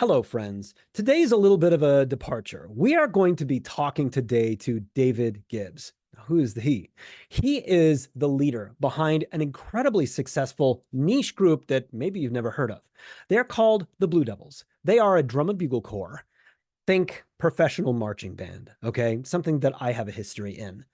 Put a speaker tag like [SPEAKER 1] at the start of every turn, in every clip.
[SPEAKER 1] Hello, friends. Today's a little bit of a departure. We are going to be talking today to David Gibbs. Who is he? He is the leader behind an incredibly successful niche group that maybe you've never heard of. They're called the Blue Devils. They are a drum and bugle corps. Think professional marching band, okay? Something that I have a history in.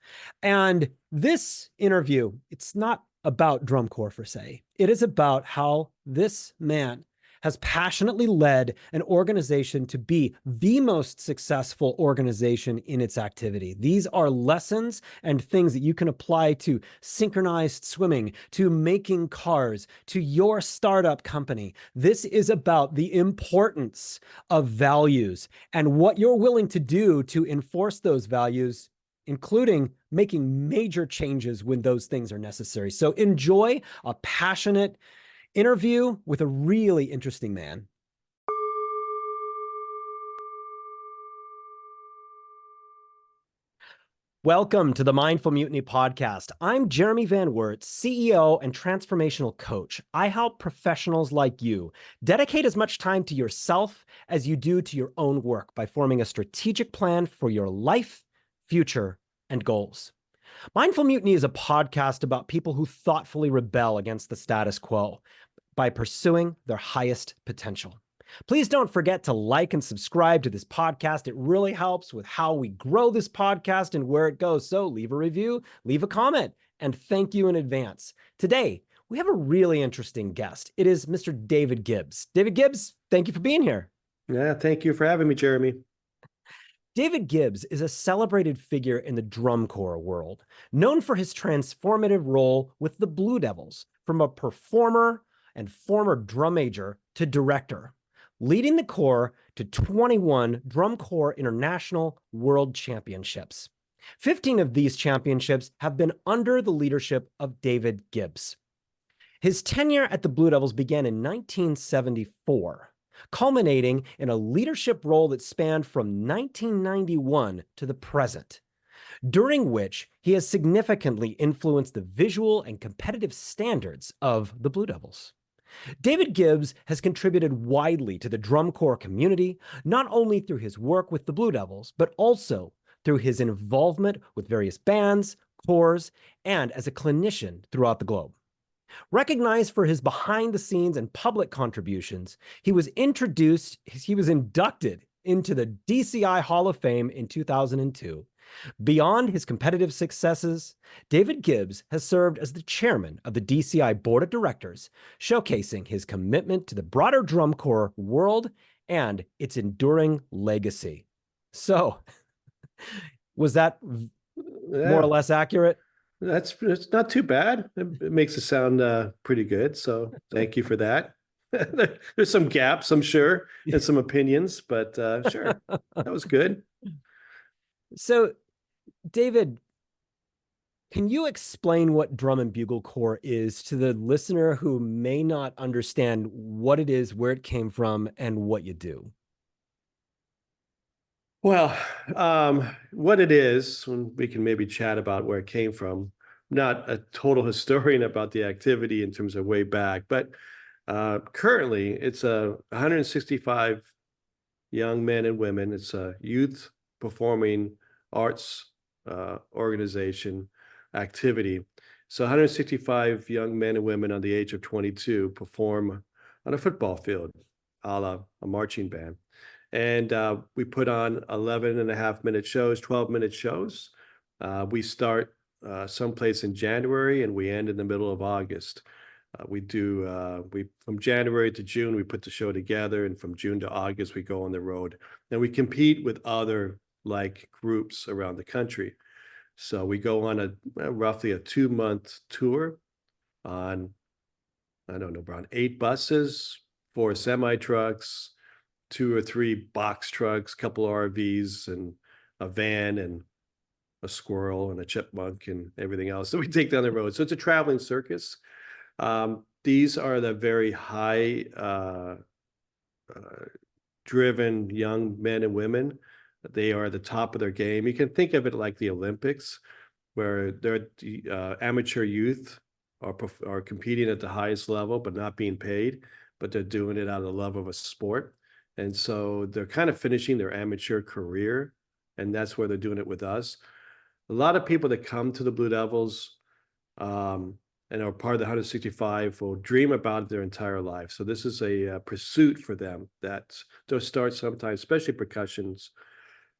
[SPEAKER 1] And this interview, it's not about drum corps per se. It is about how this man has passionately led an organization to be the most successful organization in its activity. These are lessons and things that you can apply to synchronized swimming, to making cars, to your startup company. This is about the importance of values and what you're willing to do to enforce those values, including making major changes when those things are necessary. So enjoy a passionate interview with a really interesting man. Welcome to the Mindful Mutiny podcast. I'm Jeremy Van Wert, CEO and transformational coach. I help professionals like you dedicate as much time to yourself as you do to your own work by forming a strategic plan for your life, future, and goals. Mindful Mutiny is a podcast about people who thoughtfully rebel against the status quo by pursuing their highest potential. Please don't forget to like and subscribe to this podcast. It really helps with how we grow this podcast and where it goes. So leave a review, leave a comment, and thank you in advance. Today, we have a really interesting guest. It is Mr. David Gibbs. David Gibbs, thank you for being here.
[SPEAKER 2] Yeah, thank you for having me, Jeremy.
[SPEAKER 1] David Gibbs is a celebrated figure in the drum corps world, known for his transformative role with the Blue Devils, from a performer and former drum major to director, leading the corps to 21 Drum Corps International World Championships. 15 of these championships have been under the leadership of David Gibbs. His tenure at the Blue Devils began in 1974, culminating in a leadership role that spanned from 1991 to the present, during which he has significantly influenced the visual and competitive standards of the Blue Devils. David Gibbs has contributed widely to the drum corps community, not only through his work with the Blue Devils, but also through his involvement with various bands, corps, and as a clinician throughout the globe. Recognized for his behind-the-scenes and public contributions, he was inducted into the DCI Hall of Fame in 2002. Beyond his competitive successes, David Gibbs has served as the chairman of the DCI Board of Directors, showcasing his commitment to the broader drum corps world and its enduring legacy. So, was that more or less accurate?
[SPEAKER 2] It's not too bad. It makes it sound pretty good. So thank you for that. There's some gaps, I'm sure, and some opinions, but sure, that was good.
[SPEAKER 1] So, David, can you explain what Drum and Bugle Corps is to the listener who may not understand what it is, where it came from, and what you do?
[SPEAKER 2] Well, what it is, when we can maybe chat about where it came from. I'm not a total historian about the activity in terms of way back, but currently it's a 165 young men and women. It's a youth performing arts organization activity. So 165 young men and women under the age of 22 perform on a football field, a la a marching band. And we put on 11.5-minute shows, 12-minute shows. We start someplace in January and we end in the middle of August. We from January to June, we put the show together, and from June to August, we go on the road. And we compete with other like groups around the country. So we go on roughly a 2-month tour on, I don't know, around 8 buses, 4 semi-trucks, 2 or 3 box trucks, couple RVs, and a van, and a squirrel and a chipmunk and everything else that we take down the road. So it's a traveling circus. These are the very high driven young men and women. They are at the top of their game. You can think of it like the Olympics, where they're amateur youth are competing at the highest level, but not being paid, but they're doing it out of the love of a sport. And so they're kind of finishing their amateur career, and that's where they're doing it with us. A lot of people that come to the Blue Devils um, and are part of the 165 will dream about it their entire life. So this is a pursuit for them that they'll start sometimes, especially percussions.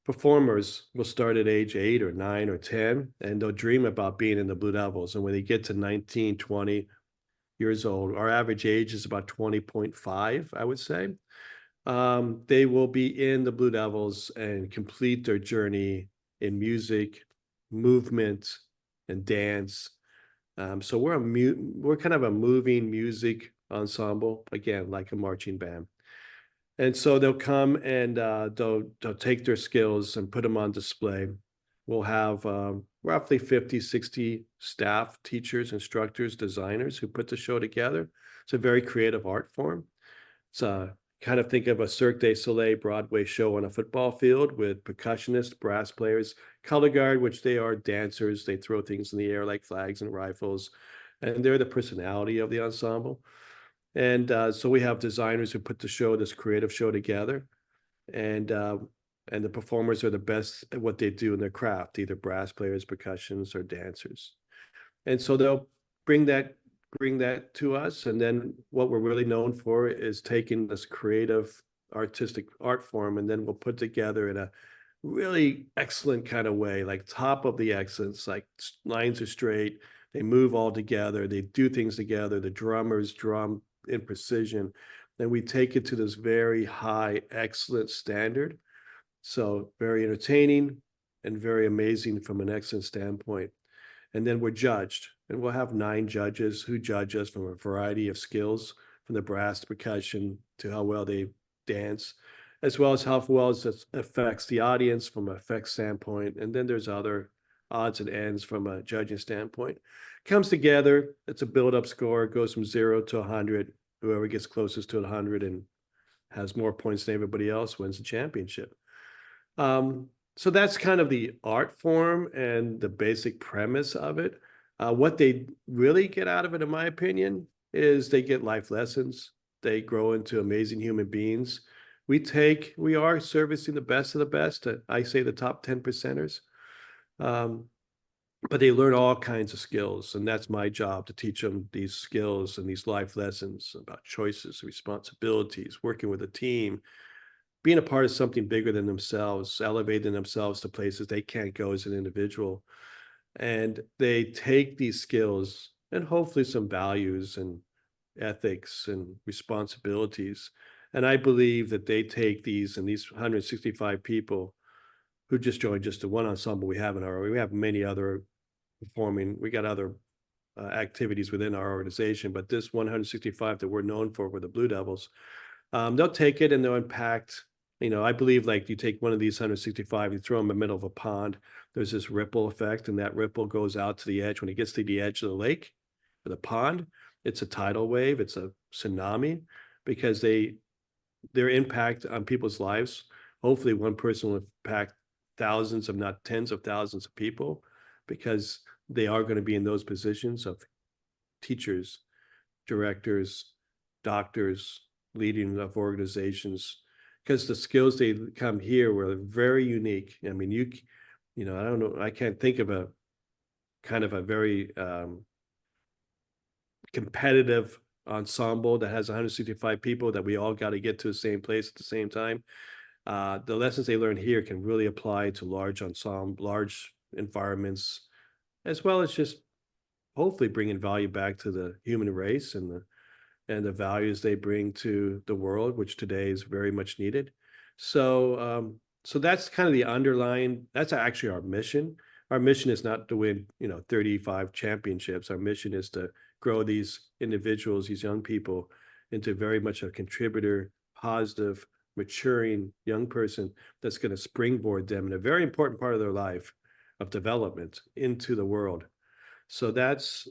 [SPEAKER 2] Performers will start at age 8 or 9 or 10, and they'll dream about being in the Blue Devils. And when they get to 19, 20 years old, our average age is about 20.5, I would say. They will be in the Blue Devils and complete their journey in music, movement, and dance. So we're kind of a moving music ensemble, again, like a marching band. And so they'll come and they'll take their skills and put them on display. We'll have roughly 50, 60 staff, teachers, instructors, designers who put the show together. It's a very creative art form. It's kind of think of a Cirque du Soleil Broadway show on a football field with percussionists, brass players, color guard, which they are dancers. They throw things in the air like flags and rifles, and they're the personality of the ensemble. And so we have designers who put the show, this creative show together, and the performers are the best at what they do in their craft, either brass players, percussionists, or dancers. And so they'll bring that to us, and then what we're really known for is taking this creative artistic art form, and then we'll put together in a really excellent kind of way, like top of the excellence, like lines are straight, they move all together, they do things together, the drummers drum in precision, then we take it to this very high excellent standard. So very entertaining and very amazing from an excellent standpoint. And then we're judged, and we'll have 9 judges who judge us from a variety of skills, from the brass to percussion to how well they dance, as well as how well it affects the audience from an effects standpoint. And then there's other odds and ends from a judging standpoint. Comes together, it's a build-up score, it goes from 0 to 100. Whoever gets closest to 100 and has more points than everybody else wins the championship. So that's kind of the art form and the basic premise of it. What they really get out of it, in my opinion, is they get life lessons. They grow into amazing human beings. We are servicing the best of the best. I say the top 10 percenters. But they learn all kinds of skills, and that's my job, to teach them these skills and these life lessons about choices, responsibilities, working with a team, being a part of something bigger than themselves, elevating themselves to places they can't go as an individual. And they take these skills and hopefully some values and ethics and responsibilities. And I believe that they take these, and these 165 people who just joined just the one ensemble we have we have many other performing, we got other activities within our organization, but this 165 that we're known for with the Blue Devils, they'll take it and they'll impact. I believe, like, you take one of these 165, you throw them in the middle of a pond, there's this ripple effect, and that ripple goes out to the edge. When it gets to the edge of the lake or the pond, it's a tidal wave, it's a tsunami, because their impact on people's lives, hopefully one person will impact thousands, if not tens of thousands of people, because they are going to be in those positions of teachers, directors, doctors, leading of organizations, because the skills they come here were very unique. I mean, I don't know, I can't think of a kind of a very competitive ensemble that has 165 people that we all got to get to the same place at the same time. The lessons they learn here can really apply to large environments, as well as just hopefully bringing value back to the human race and the values they bring to the world, which today is very much needed. So that's kind of the underlying. That's actually our mission. Our mission is not to win, 35 championships. Our mission is to grow these individuals, these young people, into very much a contributor, positive, maturing young person that's going to springboard them in a very important part of their life of development into the world. So that's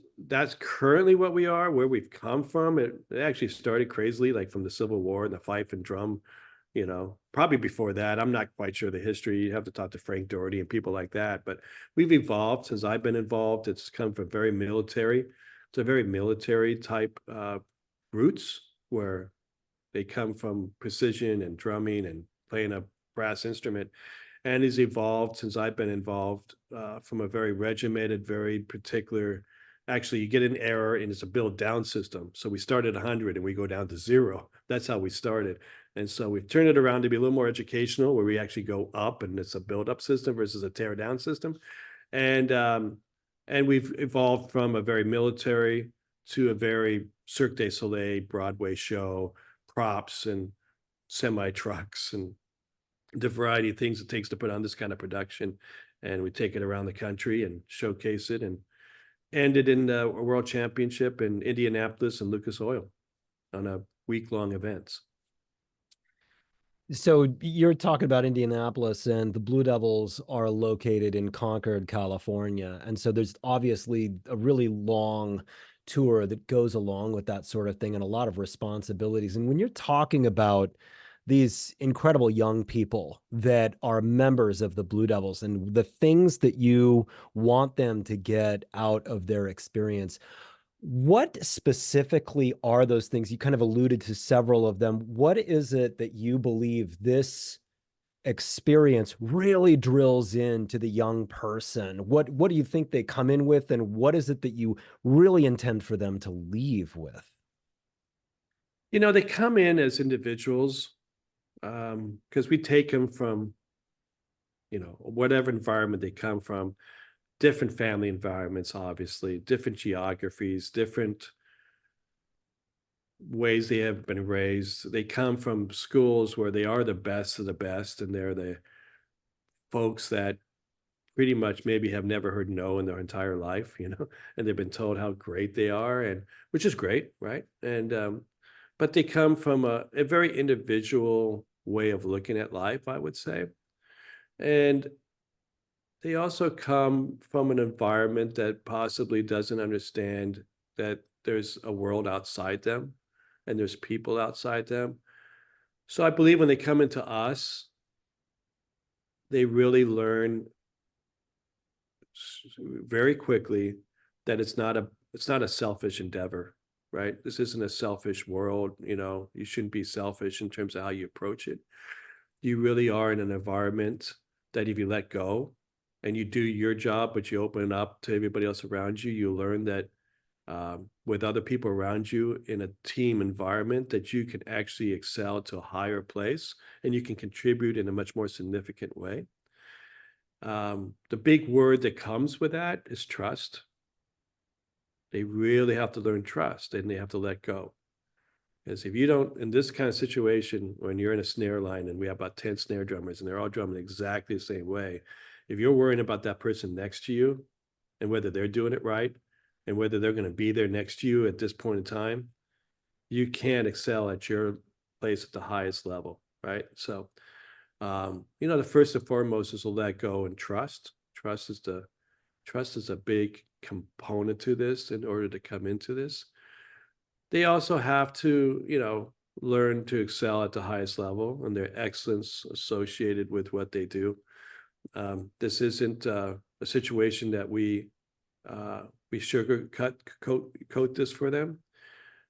[SPEAKER 2] currently what we are, where we've come from. It actually started crazily, like from the Civil War and the fife and drum, probably before that. I'm not quite sure the history. You have to talk to Frank Doherty and people like that. But we've evolved since I've been involved. It's come from very military. It's a very military type roots, where They come from precision and drumming and playing a brass instrument, and has evolved since I've been involved from a very regimented, very particular. Actually, you get an error and it's a build down system. So we start at 100 and we go down to 0. That's how we started. And so we've turned it around to be a little more educational, where we actually go up and it's a build up system versus a tear down system. And we've evolved from a very military to a very Cirque du Soleil Broadway show, props and semi trucks and the variety of things it takes to put on this kind of production. And we take it around the country and showcase it, and ended in a world championship in Indianapolis and Lucas Oil on a week-long events.
[SPEAKER 1] So you're talking about Indianapolis, and the Blue Devils are located in Concord, California. And so there's obviously a really long tour that goes along with that sort of thing, and a lot of responsibilities. And when you're talking about these incredible young people that are members of the Blue Devils and the things that you want them to get out of their experience, what specifically are those things? You kind of alluded to several of them. What is it that you believe this experience really drills into the young person? What do you think they come in with, and what is it that you really intend for them to leave with?
[SPEAKER 2] They come in as individuals, because we take them from, whatever environment they come from, different family environments, obviously, different geographies, different ways they have been raised. They come from schools where they are the best of the best, and they're the folks that pretty much maybe have never heard no in their entire life, and they've been told how great they are, and which is great, right? And but they come from a very individual way of looking at life, I would say. And they also come from an environment that possibly doesn't understand that there's a world outside them and there's people outside them. So I believe when they come into us, they really learn very quickly that it's not a selfish endeavor, right? This isn't a selfish world. You shouldn't be selfish in terms of how you approach it. You really are in an environment that if you let go and you do your job, but you open it up to everybody else around you, you learn that with other people around you in a team environment, that you can actually excel to a higher place and you can contribute in a much more significant way. The big word that comes with that is trust. They really have to learn trust, and they have to let go. Because if you don't, in this kind of situation, when you're in a snare line and we have about 10 snare drummers and they're all drumming exactly the same way, if you're worrying about that person next to you and whether they're doing it right and whether they're going to be there next to you at this point in time, you can't excel at your place at the highest level, right? So, the first and foremost is to let go and trust. Trust is a big component to this in order to come into this. They also have to, learn to excel at the highest level and their excellence associated with what they do. This isn't a situation that we coat this for them.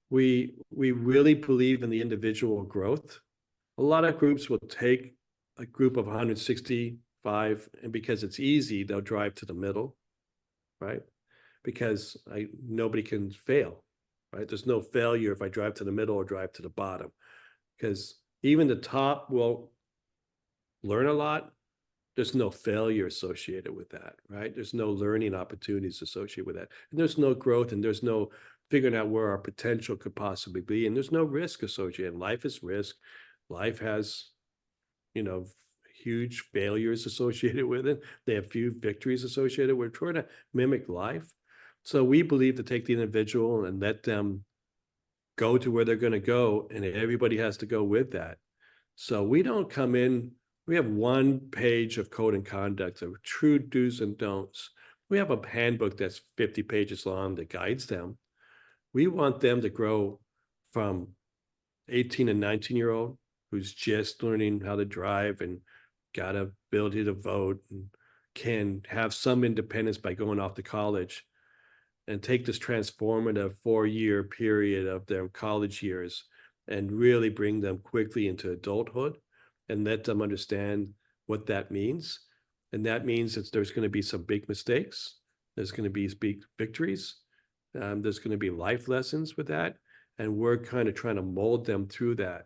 [SPEAKER 2] We really believe in the individual growth. A lot of groups will take a group of 165, and because it's easy, they'll drive to the middle, right? Because nobody can fail, right? There's no failure if I drive to the middle or drive to the bottom, because even the top will learn a lot. There's no failure associated with that, right? There's no learning opportunities associated with that. And there's no growth, and there's no figuring out where our potential could possibly be. And there's no risk associated. Life is risk. Life has, huge failures associated with it. They have few victories associated. We're trying to mimic life. So we believe to take the individual and let them go to where they're going to go, and everybody has to go with that. So we don't come in, we have one page of code and conduct of true do's and don'ts. We have a handbook that's 50 pages long that guides them. We want them to grow from 18 and 19-year-old who's just learning how to drive and got ability to vote and can have some independence by going off to college, and take this transformative 4-year period of their college years and really bring them quickly into adulthood and let them understand what that means. And that means that there's going to be some big mistakes. There's going to be big victories. There's going to be life lessons with that. And we're kind of trying to mold them through that.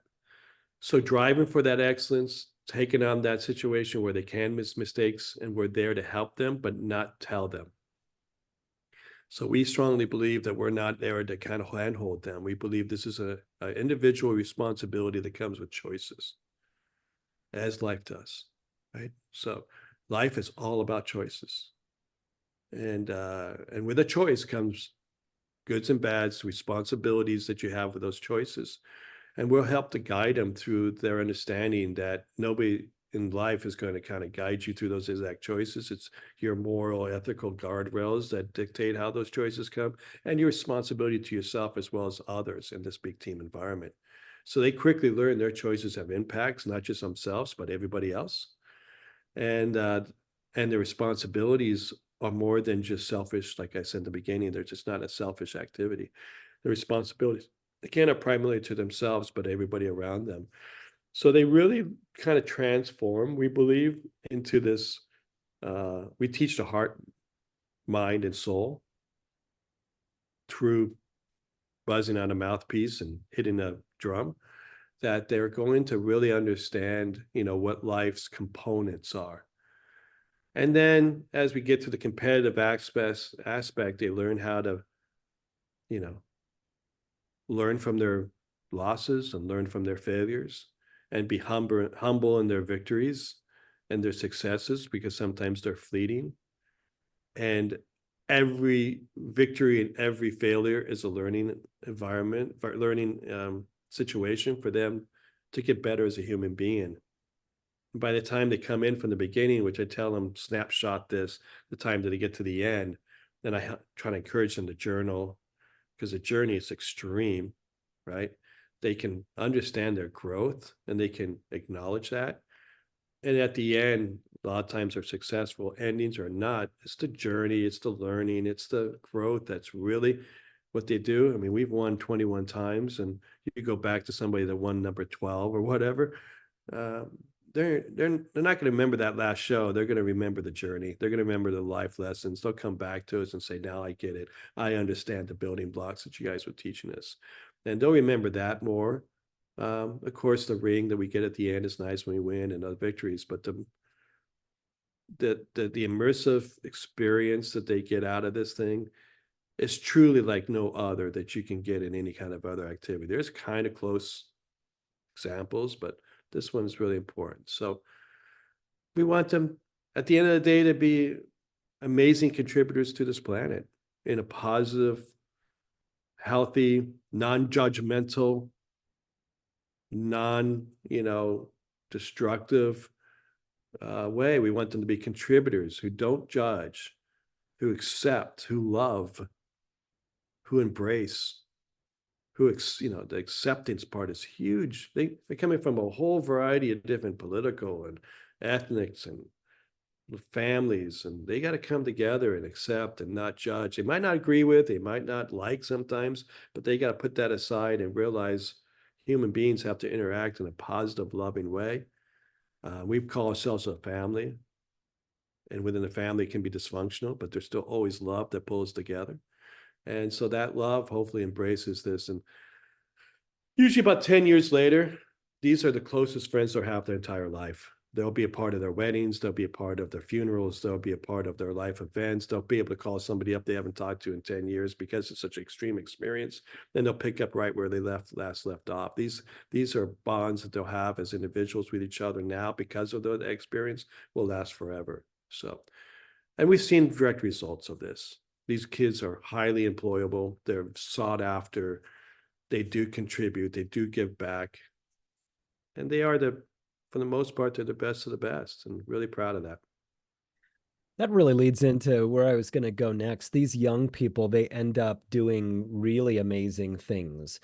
[SPEAKER 2] So driving for that excellence, taking on that situation where they can miss mistakes, and we're there to help them, but not tell them. So we strongly believe that we're not there to kind of handhold them. We believe this is an individual responsibility that comes with choices, as life does, right? So life is all about choices. And with a choice comes goods and bads, responsibilities that you have with those choices. And we'll help to guide them through their understanding that nobody in life is going to kind of guide you through those exact choices. It's your moral, ethical guardrails that dictate how those choices come, and your responsibility to yourself as well as others in this big team environment. So they quickly learn their choices have impacts, not just themselves, but everybody else. And their responsibilities are more than just selfish. Like I said in the beginning, they're just not a selfish activity. The responsibilities, again, are primarily to themselves, but everybody around them. So they really kind of transform, we believe, into this. We teach the heart, mind, and soul through buzzing on a mouthpiece and hitting a drum, that they're going to really understand, what life's components are. And then as we get to the competitive aspect, they learn how to, learn from their losses and learn from their failures and be humble in their victories and their successes, because sometimes they're fleeting. And every victory and every failure is a learning environment, learning situation for them to get better as a human being. And by the time they come in from the beginning, which I tell them, snapshot this, the time that they get to the end, then I try to encourage them to journal, because the journey is extreme, right? They can understand their growth and they can acknowledge that. And at the end, a lot of times they're successful. Endings are not. It's the journey, it's the learning, it's the growth that's really what they do. I mean, we've won 21 times, and you go back to somebody that won number 12 or whatever. They're not going to remember that last show. They're going to remember the journey. They're going to remember the life lessons. They'll come back to us and say, now I get it. I understand the building blocks that you guys were teaching us. And they'll remember that more. Of course, the ring that we get at the end is nice when we win and other victories, but the immersive experience that they get out of this thing is truly like no other that you can get in any kind of other activity. There's kind of close examples, but this one's really important. So we want them at the end of the day to be amazing contributors to this planet in a positive, healthy, non-judgmental, destructive way. We want them to be contributors who don't judge, who accept, who love, who embrace, the acceptance part is huge. They're coming from a whole variety of different political and ethnics and families, and they got to come together and accept and not judge. They might not agree with, they might not like sometimes, but they got to put that aside and realize human beings have to interact in a positive, loving way. We call ourselves a family, and within the family it can be dysfunctional, but there's still always love that pulls together. And so that love hopefully embraces this. And usually about 10 years later, these are the closest friends they'll have their entire life. They'll be a part of their weddings. They'll be a part of their funerals. They'll be a part of their life events. They'll be able to call somebody up they haven't talked to in 10 years because it's such an extreme experience. Then they'll pick up right where they last left off. These are bonds that they'll have as individuals with each other now because of the experience will last forever. So, and we've seen direct results of this. These kids are highly employable. They're sought after. They do contribute. They do give back. And they are for the most part, they're the best of the best, and really proud of that.
[SPEAKER 1] That really leads into where I was going to go next. These young people, they end up doing really amazing things.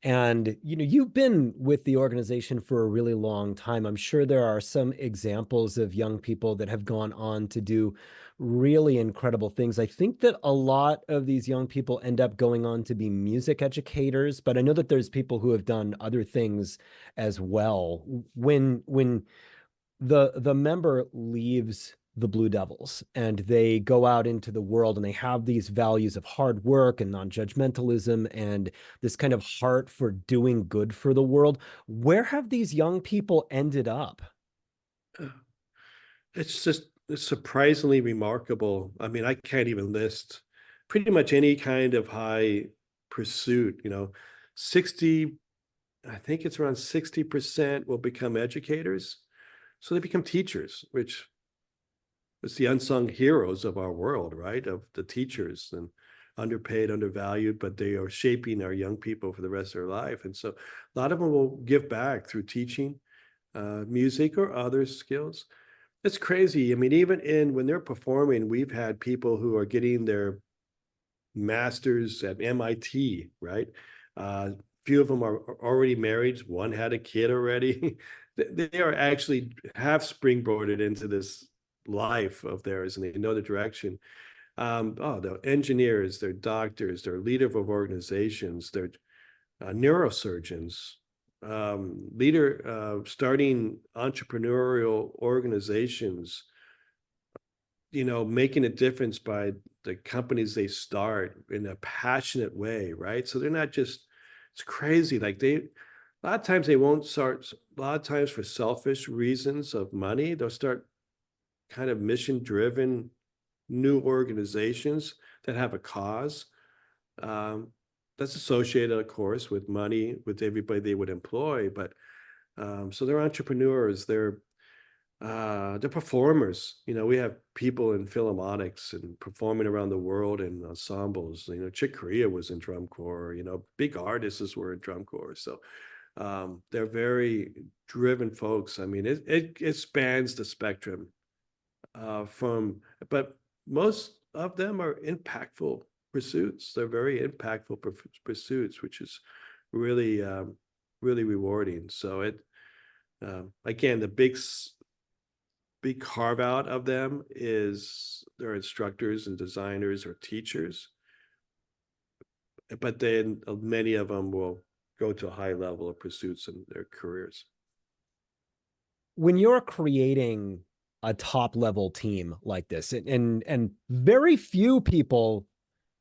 [SPEAKER 1] And you've been with the organization for a really long time. I'm sure there are some examples of young people that have gone on to do really incredible things. I think that a lot of these young people end up going on to be music educators, but I know that there's people who have done other things as well. When the member leaves the Blue Devils and they go out into the world and they have these values of hard work and non-judgmentalism and this kind of heart for doing good for the world, where have these young people ended up?
[SPEAKER 2] It's surprisingly remarkable. I mean, I can't even list pretty much any kind of high pursuit, 60, I think it's around 60% will become educators. So they become teachers, which is the unsung heroes of our world, right? Of the teachers, and underpaid, undervalued, but they are shaping our young people for the rest of their life. And so a lot of them will give back through teaching, music or other skills. It's crazy. I mean, even when they're performing, we've had people who are getting their masters at MIT, right? Few of them are already married. One had a kid already. They are actually have springboarded into this life of theirs, and they know the direction. They're engineers, they're doctors, they're leader of organizations, they're neurosurgeons, starting entrepreneurial organizations, making a difference by the companies they start in a passionate way, right? So they're not just, it's crazy. Like a lot of times they won't start, a lot of times for selfish reasons of money, they'll start kind of mission driven new organizations that have a cause. Um, that's associated, of course, with money, with everybody they would employ. But so they're entrepreneurs, they're performers. We have people in Philharmonics and performing around the world in ensembles. Chick Corea was in drum corps. Big artists were in drum corps. So they're very driven folks. I mean, it spans the spectrum but most of them are impactful pursuits. They're very impactful pursuits, which is really, really rewarding. So again, the big carve out of them is their instructors and designers or teachers, but then many of them will go to a high level of pursuits in their careers.
[SPEAKER 1] When you're creating a top level team like this, and very few people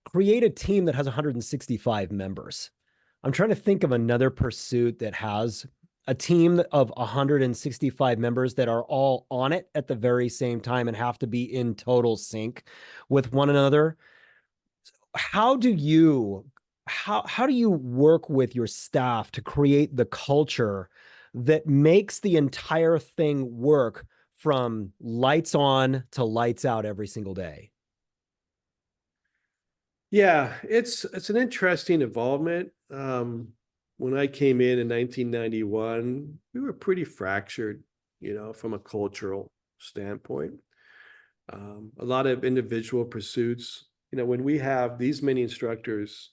[SPEAKER 1] create a team that has 165 members. I'm trying to think of another pursuit that has a team of 165 members that are all on it at the very same time and have to be in total sync with one another. How do you how do you work with your staff to create the culture that makes the entire thing work from lights on to lights out every single day?
[SPEAKER 2] Yeah, it's an interesting involvement. When I came in 1991, we were pretty fractured, from a cultural standpoint. A lot of individual pursuits. When we have these many instructors,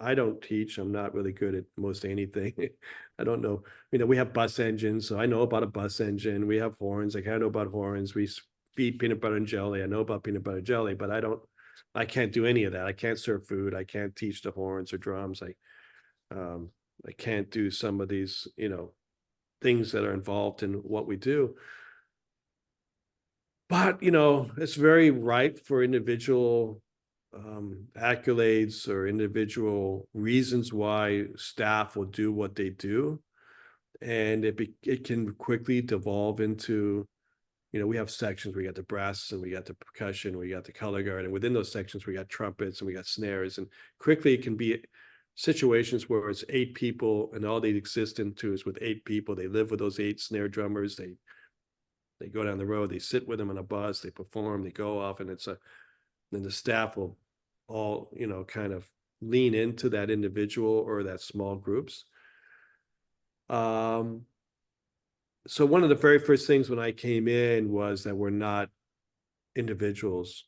[SPEAKER 2] I don't teach. I'm not really good at most anything. I don't know. We have bus engines, so I know about a bus engine. We have horns. Like I know about horns. We feed peanut butter and jelly. I know about peanut butter and jelly, but I can't do any of that. I can't serve food. I can't teach the horns or drums. I can't do some of these, things that are involved in what we do. But, it's very ripe for individual accolades or individual reasons why staff will do what they do. And it can quickly devolve into, we have sections. We got the brass and we got the percussion, we got the color guard, and within those sections we got trumpets and we got snares. And quickly it can be situations where it's 8 people and all they exist into is with 8 people. They live with those 8 snare drummers. They go down the road, they sit with them on a bus, they perform, they go off, and then the staff will all, kind of lean into that individual or that small groups. So one of the very first things when I came in was that we're not individuals.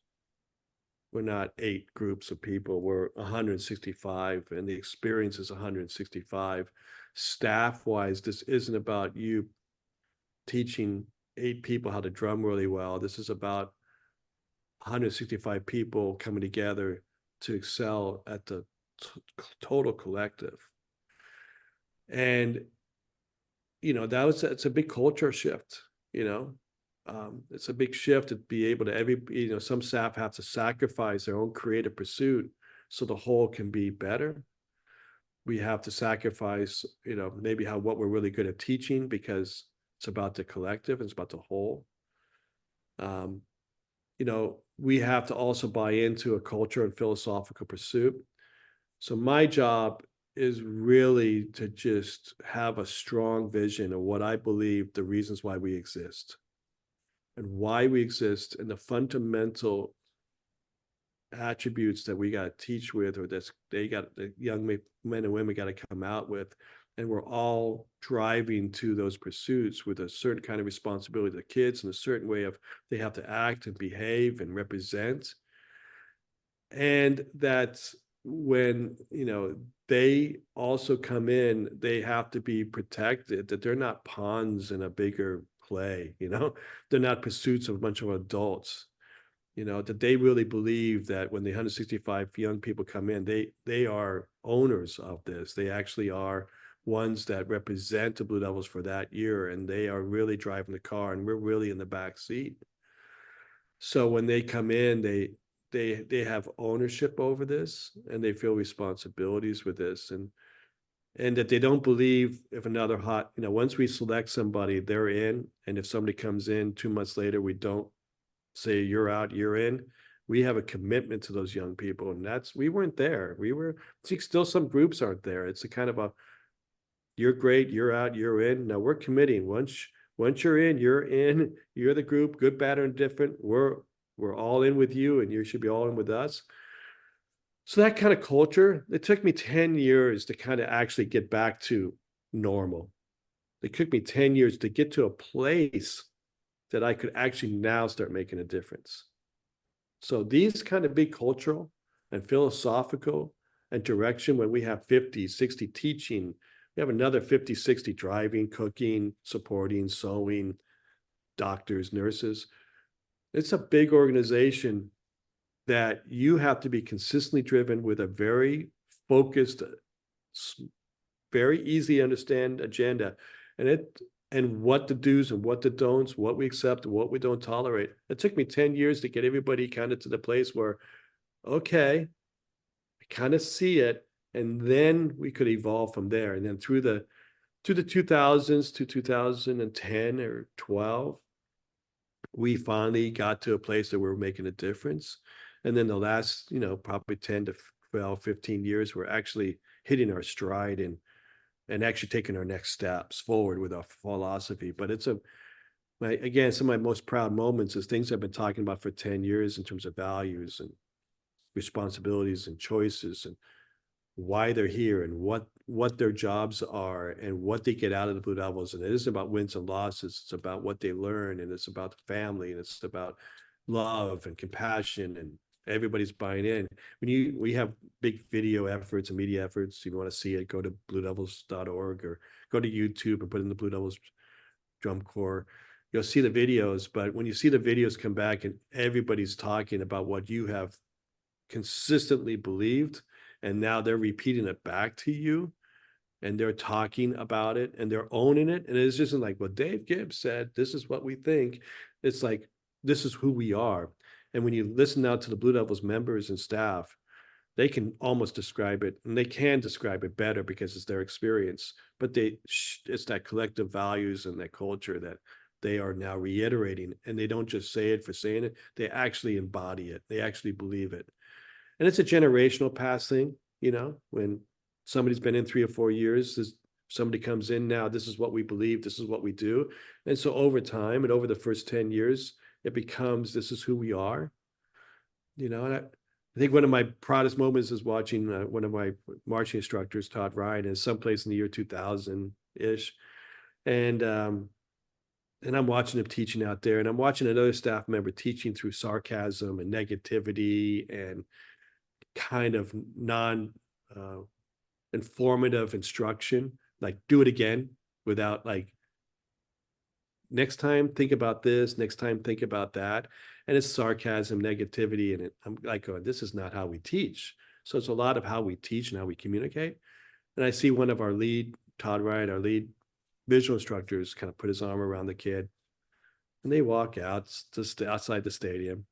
[SPEAKER 2] 8 groups of people. We're 165, and the experience is 165. Staff wise, this isn't about you teaching 8 people how to drum really well. This is about 165 people coming together to excel at the total collective. And it's a big culture shift. It's a big shift to be able to some staff have to sacrifice their own creative pursuit so the whole can be better. We have to sacrifice maybe what we're really good at teaching, because it's about the collective, it's about the whole. We have to also buy into a culture and philosophical pursuit. So my job is really to just have a strong vision of what I believe the reasons why we exist, and why we exist, and the fundamental attributes that we got to teach with, or the young men and women got to come out with. And we're all driving to those pursuits with a certain kind of responsibility to the kids, and a certain way of they have to act and behave and represent. And that's when they also come in, they have to be protected, that they're not pawns in a bigger play. They're not pursuits of a bunch of adults. That they really believe that when the 165 young people come in, they are owners of this. They actually are ones that represent the Blue Devils for that year, and they are really driving the car, and we're really in the back seat. So when they come in, they have ownership over this, and they feel responsibilities with this, and that they don't believe if another once we select somebody, they're in, and if somebody comes in 2 months later, we don't say you're out, you're in. We have a commitment to those young people, and we weren't there. Still some groups aren't there. It's a kind of a, you're great, you're out, you're in. Now we're committing. Once you're in, you're the group, good, bad, or indifferent. We're all in with you, and you should be all in with us. So that kind of culture, it took me 10 years to kind of actually get back to normal. It took me 10 years to get to a place that I could actually now start making a difference. So these kind of big cultural and philosophical and direction, when we have 50, 60 teaching, we have another 50, 60 driving, cooking, supporting, sewing, doctors, nurses. It's a big organization that you have to be consistently driven with a very focused, very easy to understand agenda. And what the do's and what the don'ts, what we accept and what we don't tolerate. It took me 10 years to get everybody kind of to the place where, okay, I kind of see it. And then we could evolve from there. And then through the 2000s to 2010 or 12, we finally got to a place that we were making a difference. And then the last, probably 10 to 12, 15 years, we're actually hitting our stride and actually taking our next steps forward with our philosophy. But again, some of my most proud moments is things I've been talking about for 10 years in terms of values and responsibilities and choices, and why they're here, and what their jobs are, and what they get out of the Blue Devils. And it isn't about wins and losses. It's about what they learn, and it's about the family, and it's about love and compassion, and everybody's buying in. We have big video efforts and media efforts. If you want to see it, go to bluedevils.org or go to YouTube and put in the Blue Devils Drum Corps. You'll see the videos, but when you see the videos come back and everybody's talking about what you have consistently believed, and now they're repeating it back to you, and they're talking about it, and they're owning it. And it's just like, well, Dave Gibbs said, this is what we think. It's like, this is who we are. And when you listen now to the Blue Devils members and staff, they can almost describe it, and they can describe it better because it's their experience. But it's that collective values and that culture that they are now reiterating, and they don't just say it for saying it. They actually embody it. They actually believe it. And it's a generational pass thing, when somebody's been in 3 or 4 years, somebody comes in now, this is what we believe, this is what we do. And so over time, and over the first 10 years, it becomes, this is who we are. And I think one of my proudest moments is watching one of my marching instructors, Todd Ryan, is someplace in the year 2000-ish. And and I'm watching him teaching out there, and I'm watching another staff member teaching through sarcasm and negativity and kind of non uh, informative instruction, like do it again without like next time think about this, next time think about that. And it's sarcasm, negativity, and I'm like going, this is not how we teach. So it's a lot of how we teach and how we communicate. And I see one of our lead, Todd Wright, our lead visual instructors, kind of put his arm around the kid, and they walk out just outside the stadium.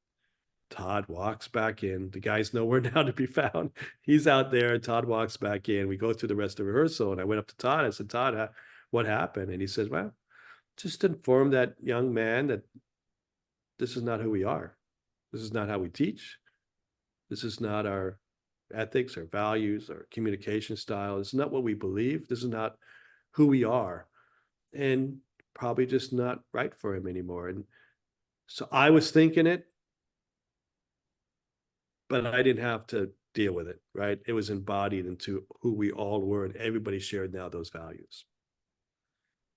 [SPEAKER 2] Todd walks back in. The guy's nowhere now to be found. He's out there. Todd walks back in. We go through the rest of rehearsal, and I went up to Todd. I said, Todd, what happened? And he says, well, just inform that young man that this is not who we are. This is not how we teach. This is not our ethics, our values, our communication style. This is not what we believe. This is not who we are. And probably just not right for him anymore. And so I was thinking it, but I didn't have to deal with it, right? It was embodied into who we all were, and everybody shared now those values.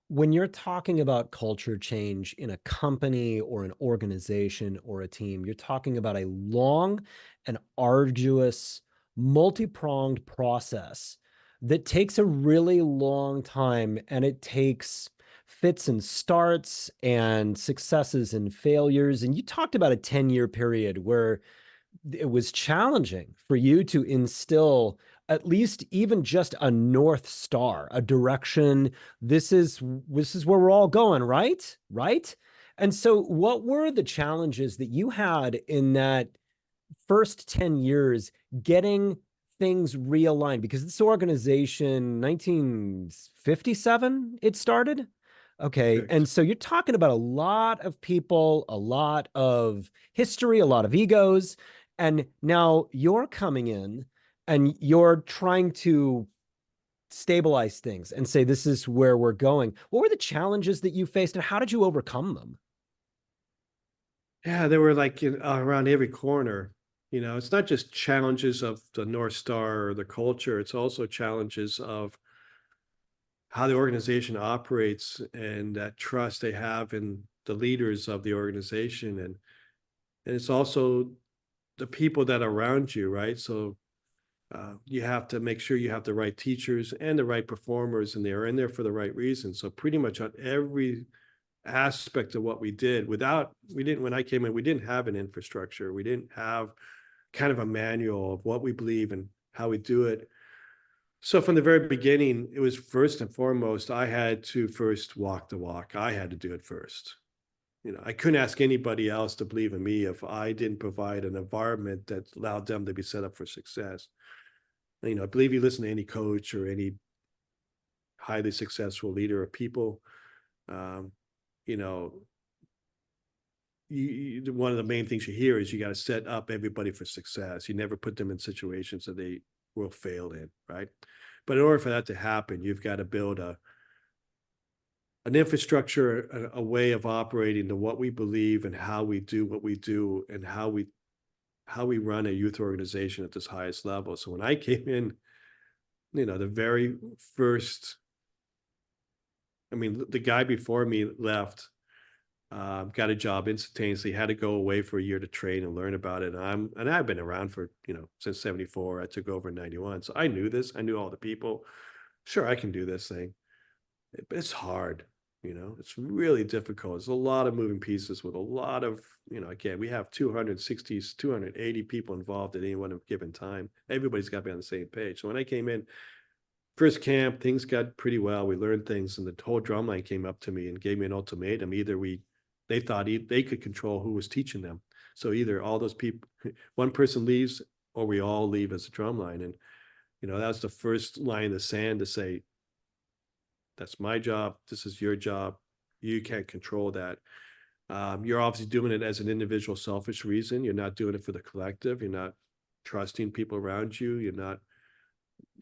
[SPEAKER 1] When you're talking about culture change in a company or an organization or a team, you're talking about a long and arduous, multi-pronged process that takes a really long time, and it takes fits and starts and successes and failures. And you talked about a 10-year period where it was challenging for you to instill at least even just a North Star, a direction. This is where we're all going, right? Right. And so what were the challenges that you had in that first 10 years getting things realigned? Because this organization, 1957, it started. Okay.
[SPEAKER 2] Correct.
[SPEAKER 1] And so you're talking about a lot of people, a lot of history, a lot of egos. And now you're coming in and you're trying to stabilize things and say, this is where we're going. What were the challenges that you faced and how did you overcome them?
[SPEAKER 2] Yeah, they were like around every corner. You know, it's not just challenges of the North Star or the culture, it's also challenges of how the organization operates and that trust they have in the leaders of the organization. And it's also the people that are around you, right? So you have to make sure you have the right teachers and the right performers, and they are in there for the right reason. So pretty much on every aspect of what we did, when I came in, we didn't have an infrastructure. We didn't have kind of a manual of what we believe and how we do it. So from the very beginning, it was first and foremost, I had to first walk the walk. I had to do it first. You know, I couldn't ask anybody else to believe in me if I didn't provide an environment that allowed them to be set up for success. You know, I believe you listen to any coach or any highly successful leader of people. Um, you know, one of the main things you hear is you got to set up everybody for success. You never put them in situations that they will fail in, right? But in order for that to happen, you've got to build an infrastructure, a way of operating to what we believe and how we do what we do and how we run a youth organization at this highest level. So when I came in, you know, the very first, I mean, the guy before me left, got a job instantaneously, had to go away for a year to train and learn about it. And I've been around for, you know, since 74. I took over in 91. So I knew this. I knew all the people. Sure, I can do this thing. But it's hard, you know, it's really difficult. There's a lot of moving pieces with a lot of, you know, again, we have 260, 280 people involved at any one given time. Everybody's got to be on the same page. So when I came in, first camp, things got pretty well. We learned things, and the whole drumline came up to me and gave me an ultimatum. Either they thought they could control who was teaching them. So either all those people, one person leaves, or we all leave as a drumline. And, you know, that was the first line in the sand to say, that's my job. This is your job. You can't control that. You're obviously doing it as an individual selfish reason. You're not doing it for the collective. You're not trusting people around you. You're not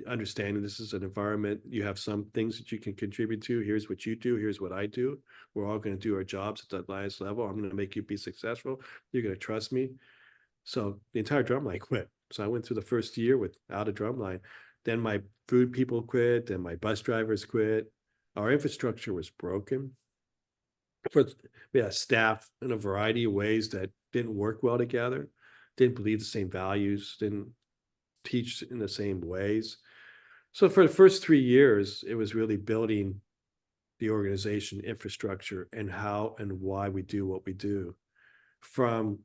[SPEAKER 2] understanding this is an environment. You have some things that you can contribute to. Here's what you do. Here's what I do. We're all going to do our jobs at the highest level. I'm going to make you be successful. You're going to trust me. So the entire drumline quit. So I went through the first year without a drumline. Then my food people quit. Then my bus drivers quit. Our infrastructure was broken. for we had staff in a variety of ways that didn't work well together, didn't believe the same values, didn't teach in the same ways. So for the first 3 years, it was really building the organization infrastructure and how and why we do what we do. From,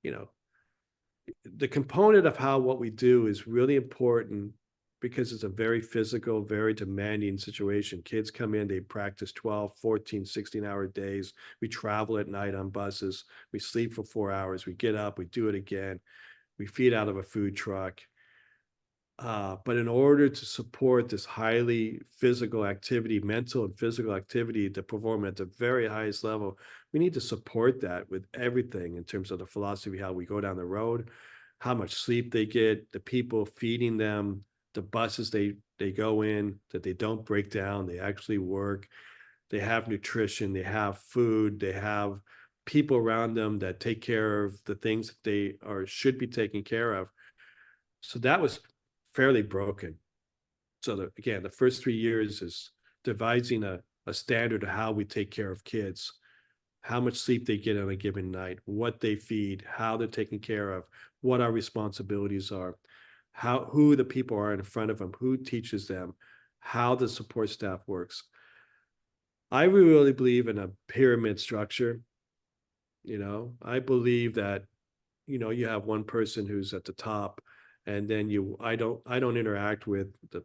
[SPEAKER 2] you know, the component of how what we do is really important because it's a very physical, very demanding situation. Kids come in, they practice 12, 14, 16-hour days. We travel at night on buses. We sleep for 4 hours. We get up, we do it again. We feed out of a food truck. But in order to support this highly physical activity, mental and physical activity to perform at the very highest level, we need to support that with everything in terms of the philosophy, how we go down the road, how much sleep they get, the people feeding them, the buses they go in, that they don't break down, they actually work, they have nutrition, they have food, they have people around them that take care of the things that they are should be taken care of. So that was fairly broken. So again, the first 3 years is devising a standard of how we take care of kids, how much sleep they get on a given night, what they feed, how they're taken care of, what our responsibilities are, who the people are in front of them, who teaches them, how the support staff works. I really believe in a pyramid structure. I believe that you have one person who's at the top, and then I don't interact with the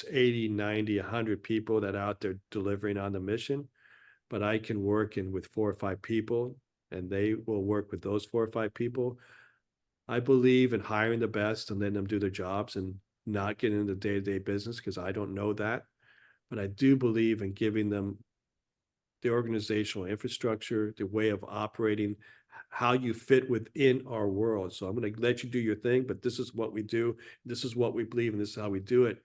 [SPEAKER 2] 80, 90, 100 people that are out there delivering on the mission, but I can work in with 4 or 5 people, and they will work with those 4 or 5 people. I believe in hiring the best and letting them do their jobs and not getting into day-to-day business because I don't know that. But I do believe in giving them the organizational infrastructure, the way of operating, how you fit within our world. So I'm going to let you do your thing, but this is what we do. This is what we believe, and this is how we do it.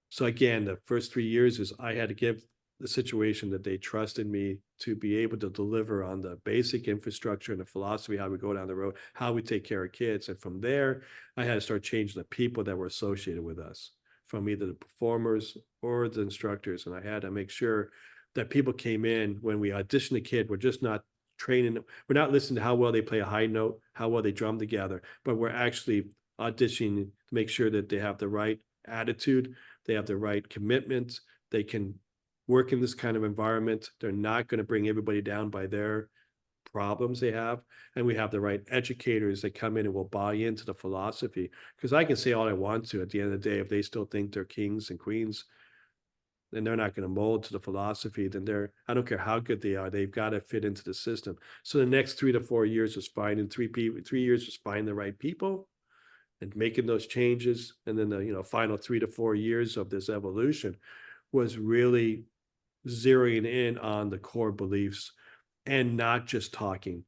[SPEAKER 2] So again, the first 3 years is I had to give the situation that they trusted me to be able to deliver on the basic infrastructure and the philosophy, how we go down the road, how we take care of kids. And from there, I had to start changing the people that were associated with us, from either the performers or the instructors. And I had to make sure that people came in when we audition a kid. We're just not training. We're not listening to how well they play a high note, how well they drum together, but we're actually auditioning to make sure that they have the right attitude, they have the right commitment, they can work in this kind of environment. They're not going to bring everybody down by their problems they have. And we have the right educators that come in and will buy into the philosophy. Because I can say all I want to, at the end of the day, if they still think they're kings and queens, then they're not going to mold to the philosophy. Then I don't care how good they are, they've got to fit into the system. So the next 3 to 4 years was finding 3 years was finding the right people and making those changes. And then the final 3 to 4 years of this evolution was really zeroing in on the core beliefs and not just talking.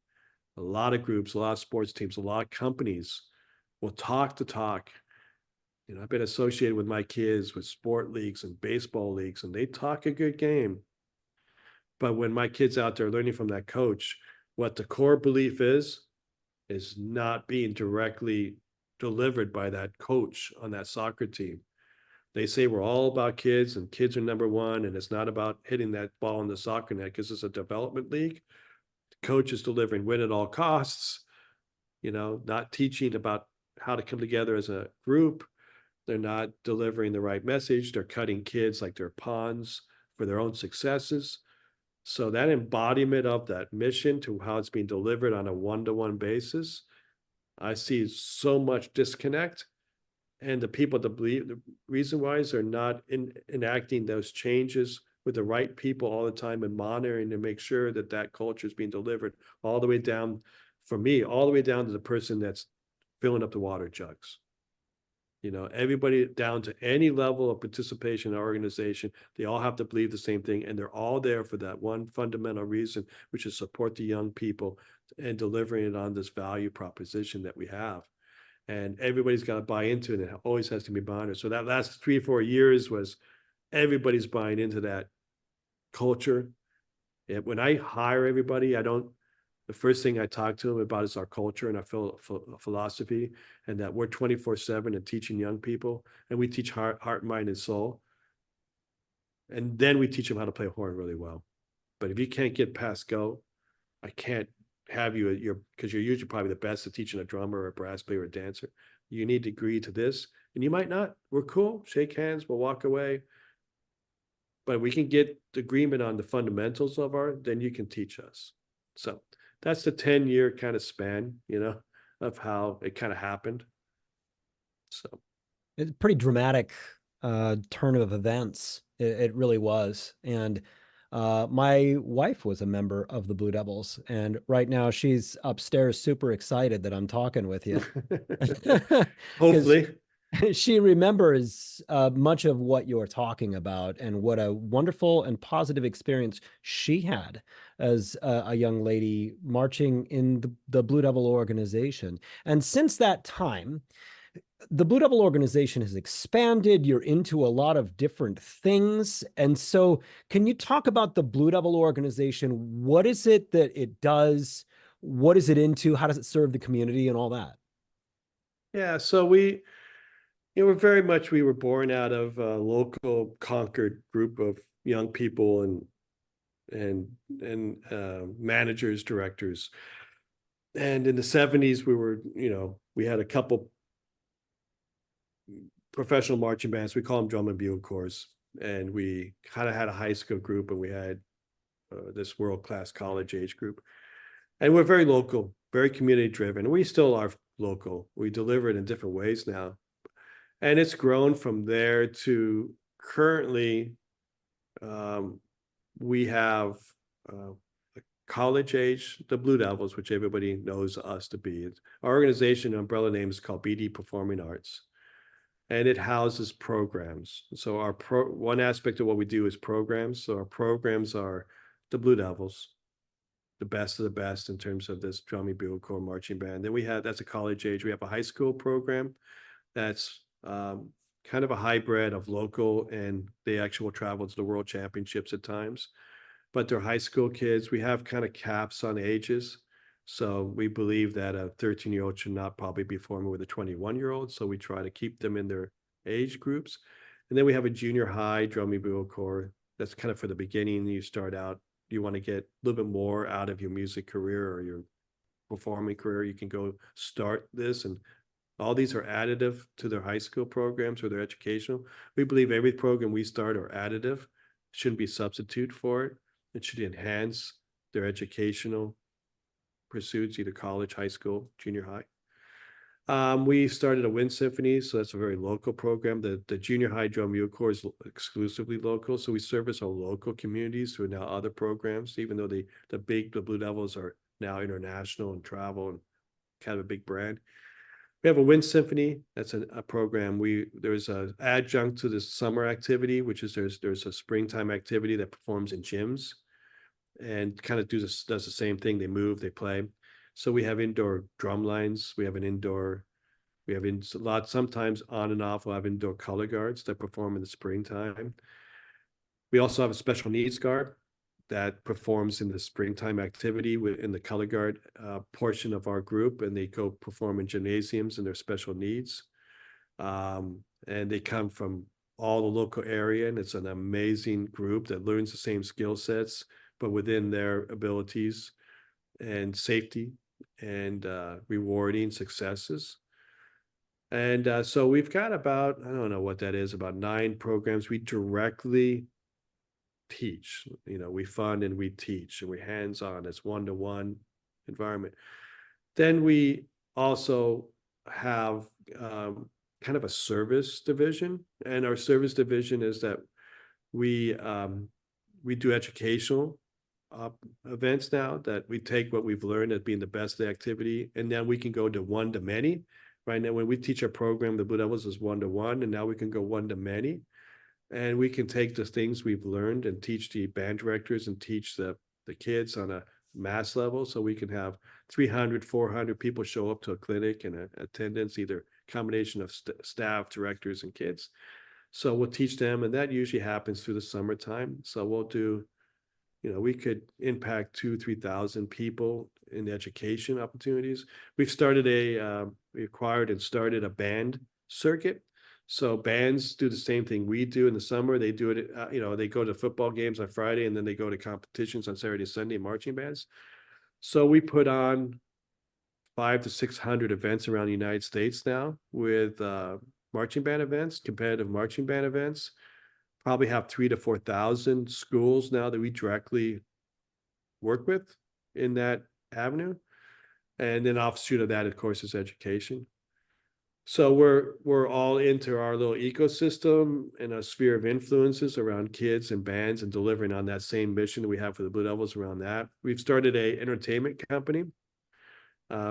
[SPEAKER 2] A lot of groups, a lot of sports teams, a lot of companies will talk the talk. I've been associated with my kids with sport leagues and baseball leagues, and they talk a good game. But when my kids out there learning from that coach, what the core belief is not being directly delivered by that coach on that soccer team. They say we're all about kids and kids are number one, and it's not about hitting that ball in the soccer net because it's a development league. The coach is delivering win at all costs, not teaching about how to come together as a group. They're not delivering the right message. They're cutting kids like they're pawns for their own successes. So that embodiment of that mission to how it's being delivered on a one-to-one basis, I see so much disconnect. And the people that believe, the reason why is they're not enacting those changes with the right people all the time and monitoring to make sure that that culture is being delivered all the way down, for me, all the way down to the person that's filling up the water jugs. Everybody down to any level of participation in our organization, they all have to believe the same thing. And they're all there for that one fundamental reason, which is support the young people and delivering it on this value proposition that we have. And everybody's got to buy into it. And it always has to be monitored. So that last 3 or 4 years was everybody's buying into that culture. And when I hire everybody, the first thing I talk to them about is our culture and our philosophy, and that we're 24/7 and teaching young people, and we teach heart, mind, and soul. And then we teach them how to play a horn really well. But if you can't get past go, I can't have you at your, because you're usually probably the best at teaching a drummer or a brass player or a dancer. You need to agree to this, and you might not. We're cool, shake hands, we'll walk away. But we can get agreement on the fundamentals of our, then you can teach us. So that's the 10-year kind of span, of how it kind of happened. So
[SPEAKER 1] It's a pretty dramatic turn of events. It really was. And my wife was a member of the Blue Devils, and right now she's upstairs super excited that I'm talking with you. Because
[SPEAKER 2] hopefully.
[SPEAKER 1] she remembers much of what you're talking about and what a wonderful and positive experience she had as a young lady marching in the Blue Devil organization. And since that time, the Blue Devil organization has expanded. You're into a lot of different things. And so, can you talk about the Blue Devil organization? What is it that it does? What is it into? How does it serve the community and all that?
[SPEAKER 2] Yeah, so we're very much, we were born out of a local Concord group of young people and managers, directors. And in the 70s, we had a couple professional marching bands. We call them drum and bugle corps. And we kind of had a high school group, and we had this world-class college age group. And we're very local, very community driven. We still are local. We deliver it in different ways now. And it's grown from there to currently, we have college age, the Blue Devils, which everybody knows us to be. Our organization umbrella name is called BD Performing Arts, and it houses programs. So one aspect of what we do is programs. So our programs are the Blue Devils, the best of the best in terms of this drum and bugle corps marching band. Then that's a college age. We have a high school program that's kind of a hybrid of local, and they actually will travel to the world championships at times. But they're high school kids. We have kind of caps on ages. So we believe that a 13-year-old should not probably be forming with a 21-year-old. So we try to keep them in their age groups. And then we have a junior high drum and bugle corps. That's kind of for the beginning. You start out, you want to get a little bit more out of your music career or your performing career. You can go start this, and all these are additive to their high school programs or their educational. We believe every program we start are additive, shouldn't be substitute for it. It should enhance their educational pursuits, either college, high school, junior high. We started a Wind Symphony, so that's a very local program. The junior high drum bugle corps is exclusively local, so we service our local communities through now other programs, even though the Blue Devils are now international and travel and kind of a big brand. We have a Wind Symphony. That's a program. There's an adjunct to this summer activity, which is there's a springtime activity that performs in gyms and kind of does the same thing. They move, they play. So we have indoor drum lines. We have sometimes on and off, we'll have indoor color guards that perform in the springtime. We also have a special needs guard that performs in the springtime activity in the color guard portion of our group, and they go perform in gymnasiums in their special needs. And they come from all the local area, and it's an amazing group that learns the same skill sets, but within their abilities and safety and rewarding successes. And so we've got about, I don't know what that is, about 9 programs we directly teach. We fund and we teach, and we're hands-on. It's one-to-one environment. Then we also have kind of a service division, and our service division is that we do educational events now, that we take what we've learned as being the best of the activity, and now we can go to one-to-many. Right now, when we teach our program, the Blue Devils is one-to-one, and now we can go one-to-many. And we can take the things we've learned and teach the band directors and teach the kids on a mass level. So we can have 300, 400 people show up to a clinic and attendance, either combination of staff, directors, and kids. So we'll teach them, and that usually happens through the summertime. So we'll do, we could impact 2,000-3,000 people in the education opportunities. We acquired and started a band circuit. So bands do the same thing we do in the summer. They do it, they go to football games on Friday and then they go to competitions on Saturday and Sunday, marching bands. So we put on 500 to 600 events around the United States now with marching band events, competitive marching band events. Probably have 3,000 to 4,000 schools now that we directly work with in that avenue. And then offshoot of that, of course, is education. So we're all into our little ecosystem and a sphere of influences around kids and bands and delivering on that same mission that we have for the Blue Devils around that. We've started a entertainment company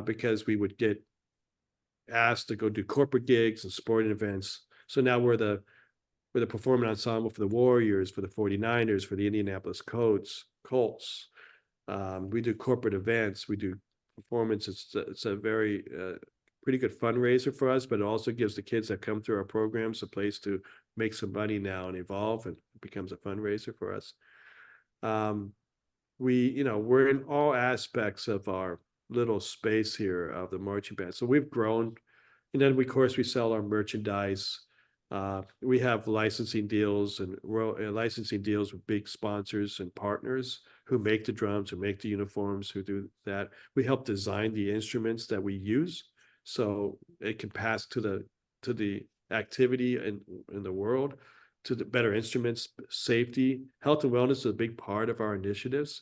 [SPEAKER 2] because we would get asked to go do corporate gigs and sporting events. So now we're the performing ensemble for the Warriors, for the 49ers, for the Indianapolis Colts. We do corporate events. We do performance. It's a very pretty good fundraiser for us, but it also gives the kids that come through our programs a place to make some money now and evolve, and it becomes a fundraiser for us. We're in all aspects of our little space here of the marching band. So we've grown, and then of course we sell our merchandise. We have licensing deals and licensing deals with big sponsors and partners who make the drums, who make the uniforms, who do that. We help design the instruments that we use, so it can pass to the activity in the world, to the better instruments, safety, health and wellness is a big part of our initiatives.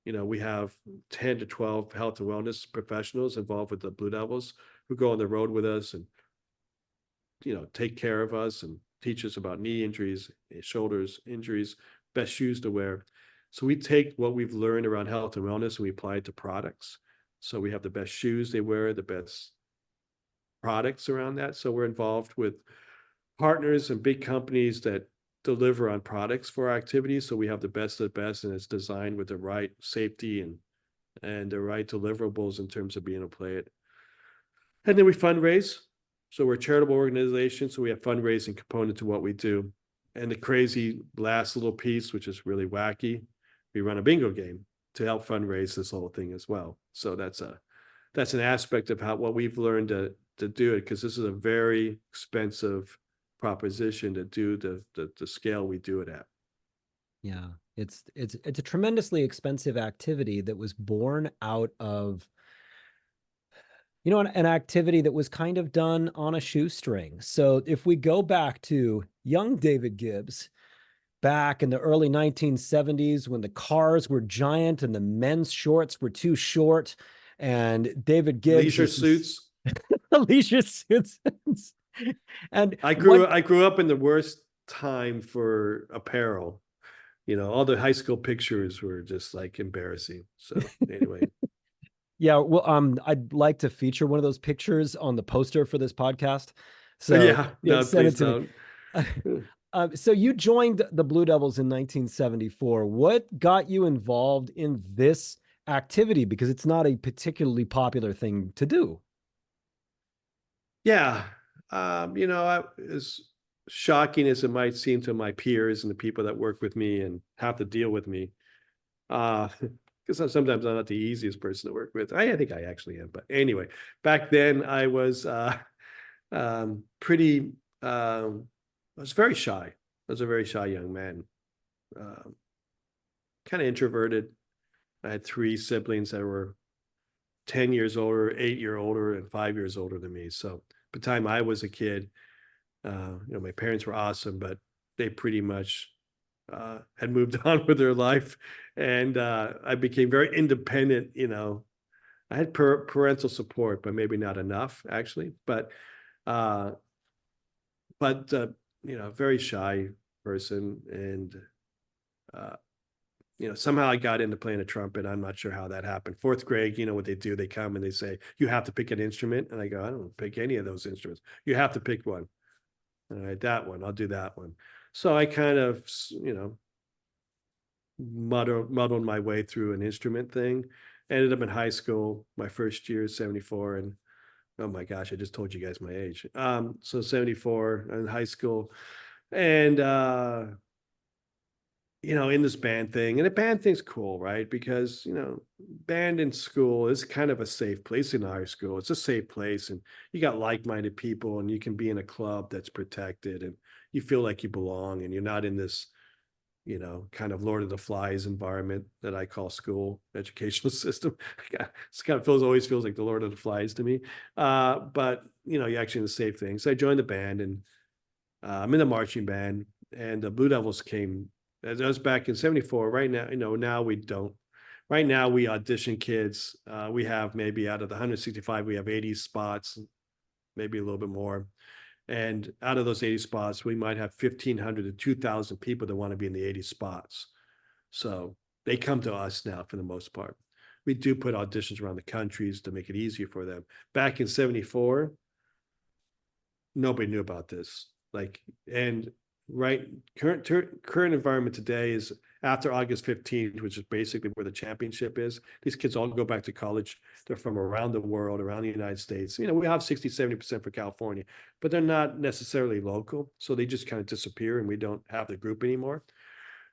[SPEAKER 2] We have 10 to 12 health and wellness professionals involved with the Blue Devils who go on the road with us and take care of us and teach us about knee injuries, shoulders injuries, best shoes to wear. So we take what we've learned around health and wellness and we apply it to products. So we have the best shoes they wear, the best products around that. So we're involved with partners and big companies that deliver on products for our activities. So we have the best of the best, and it's designed with the right safety and the right deliverables in terms of being able to play it. And then we fundraise. So we're a charitable organization, so we have fundraising component to what we do. And the crazy last little piece, which is really wacky, we run a bingo game to help fundraise this whole thing as well. So that's an aspect of what we've learned to do it, because this is a very expensive proposition to do the scale we do it at.
[SPEAKER 1] Yeah, it's a tremendously expensive activity that was born out of an activity that was kind of done on a shoestring. So if we go back to young David Gibbs, back in the early 1970s, when the cars were giant and the men's shorts were too short, and David Gibbs
[SPEAKER 2] leisure suits,
[SPEAKER 1] leisure suits, and
[SPEAKER 2] I grew up in the worst time for apparel. All the high school pictures were just like embarrassing. So anyway.
[SPEAKER 1] Yeah, well, I'd like to feature one of those pictures on the poster for this podcast. So
[SPEAKER 2] yeah, no,
[SPEAKER 1] send it
[SPEAKER 2] please
[SPEAKER 1] to
[SPEAKER 2] don't.
[SPEAKER 1] me. So you joined the Blue Devils in 1974. What got you involved in this activity? Because it's not a particularly popular thing to do.
[SPEAKER 2] Yeah, as shocking as it might seem to my peers and the people that work with me and have to deal with me, because sometimes I'm not the easiest person to work with. I think I actually am, but anyway, back then I was pretty. I was very shy. I was a very shy young man, kind of introverted. I had 3 siblings that were 10 years older, 8 years older, and 5 years older than me. So by the time I was a kid, my parents were awesome, but they pretty much had moved on with their life, and I became very independent. I had parental support, but maybe not enough actually. But very shy person, and somehow I got into playing a trumpet. I'm not sure how that happened. 4th grade, what they do, they come and they say, you have to pick an instrument. And I go, I don't pick any of those instruments. You have to pick one. All right, that one, I'll do that one. So I kind of, muddled my way through an instrument thing. Ended up in high school, my first year, 74. And oh my gosh, I just told you guys my age. So 74 in high school. And in this band thing. And the band thing's cool, right? Because, band in school is kind of a safe place in high school. It's a safe place, and you got like-minded people, and you can be in a club that's protected, and you feel like you belong, and you're not in this, kind of Lord of the Flies environment that I call school educational system. It's kind of always feels like the Lord of the Flies to me. But you're actually in the safe thing. So I joined the band, and I'm in the marching band, and the Blue Devils came. That was back in '74. Right now, now we don't. Right now, we audition kids. We have maybe out of the 165, we have 80 spots, maybe a little bit more. And out of those 80 spots, we might have 1,500 to 2,000 people that want to be in the 80 spots. So they come to us now for the most part. We do put auditions around the countries to make it easier for them. Back in '74, nobody knew about this. And right, current environment today is after August 15th, which is basically where the championship is. These kids all go back to college. They're from around the world, around the United States. We have 60, 70% for California, but they're not necessarily local. So they just kind of disappear, and we don't have the group anymore.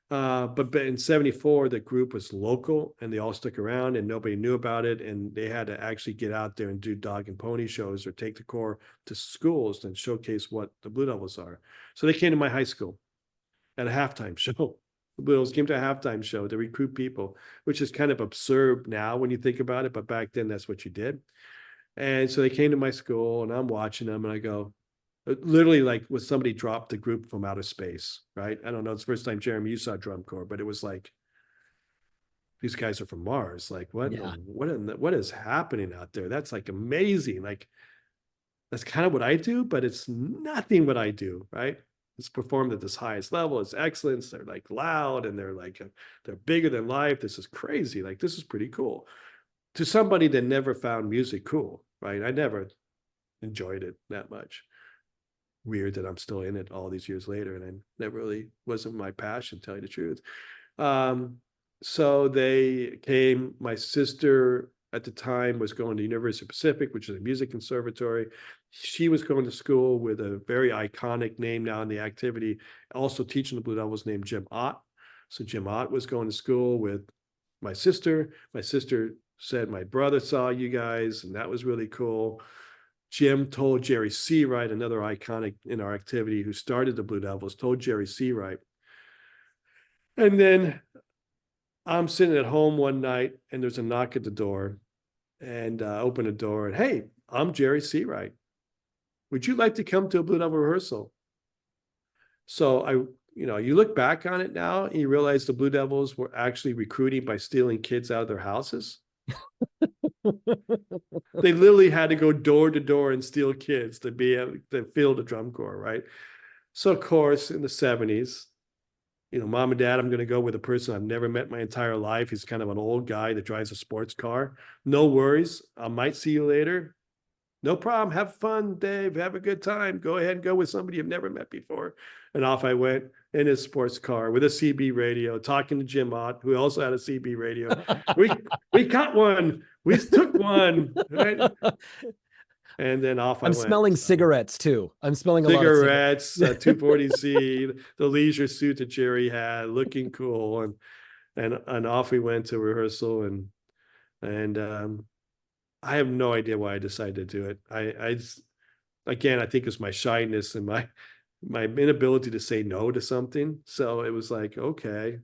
[SPEAKER 2] But in '74, the group was local, and they all stuck around, and nobody knew about it. And they had to actually get out there and do dog and pony shows or take the corps to schools and showcase what the Blue Devils are. So they came to my high school at a halftime show. The Blue Devils came to a halftime show to recruit people, which is kind of absurd now when you think about it. But back then, that's what you did. And so they came to my school, and I'm watching them, and I go, literally like when somebody dropped the group from outer space, right? I don't know. It's the first time, Jeremy, you saw drum corps, but it was like, these guys are from Mars. Like,
[SPEAKER 1] Yeah.
[SPEAKER 2] what is happening out there? That's like amazing. Like, that's kind of what I do, but it's nothing what I do, right? It's performed at this highest level. It's excellence. They're like loud, and they're bigger than life. This is crazy. Like, this is pretty cool. To somebody that never found music cool, right? I never enjoyed it that much. Weird that I'm still in it all these years later, and I never really wasn't my passion, to tell you the truth. So they came. My sister at the time was going to University of Pacific, which is a music conservatory. She was going to school with a very iconic name now in the activity, also teaching the Blue Devils, named Jim Ott. So Jim Ott was going to school with my sister. My sister said, my brother saw you guys, and that was really cool. Jim told Jerry Seawright, another iconic in our activity, who started the Blue Devils, told Jerry Seawright. And then I'm sitting at home one night, and there's a knock at the door, and open the door, and hey, I'm Jerry Seawright. Would you like to come to a Blue Devil rehearsal? So you look back on it now, and you realize the Blue Devils were actually recruiting by stealing kids out of their houses. They literally had to go door to door and steal kids to be able to fill the drum corps, right? So of course, in the '70s, mom and dad, I'm going to go with a person I've never met my entire life. He's kind of an old guy that drives a sports car. No worries. I might see you later. No problem. Have fun, Dave. Have a good time. Go ahead and go with somebody you've never met before. And off I went in his sports car with a CB radio, talking to Jim Ott, who also had a CB radio. We caught one. We took one. Right? And then off I
[SPEAKER 1] I'm
[SPEAKER 2] went.
[SPEAKER 1] smelling cigarettes too. I'm smelling a lot of
[SPEAKER 2] cigarettes, 240C, the leisure suit that Jerry had, looking cool, and off we went to rehearsal, and I have no idea why I decided to do it. Again, I think it's my shyness and my inability to say no to something. So it was like, okay.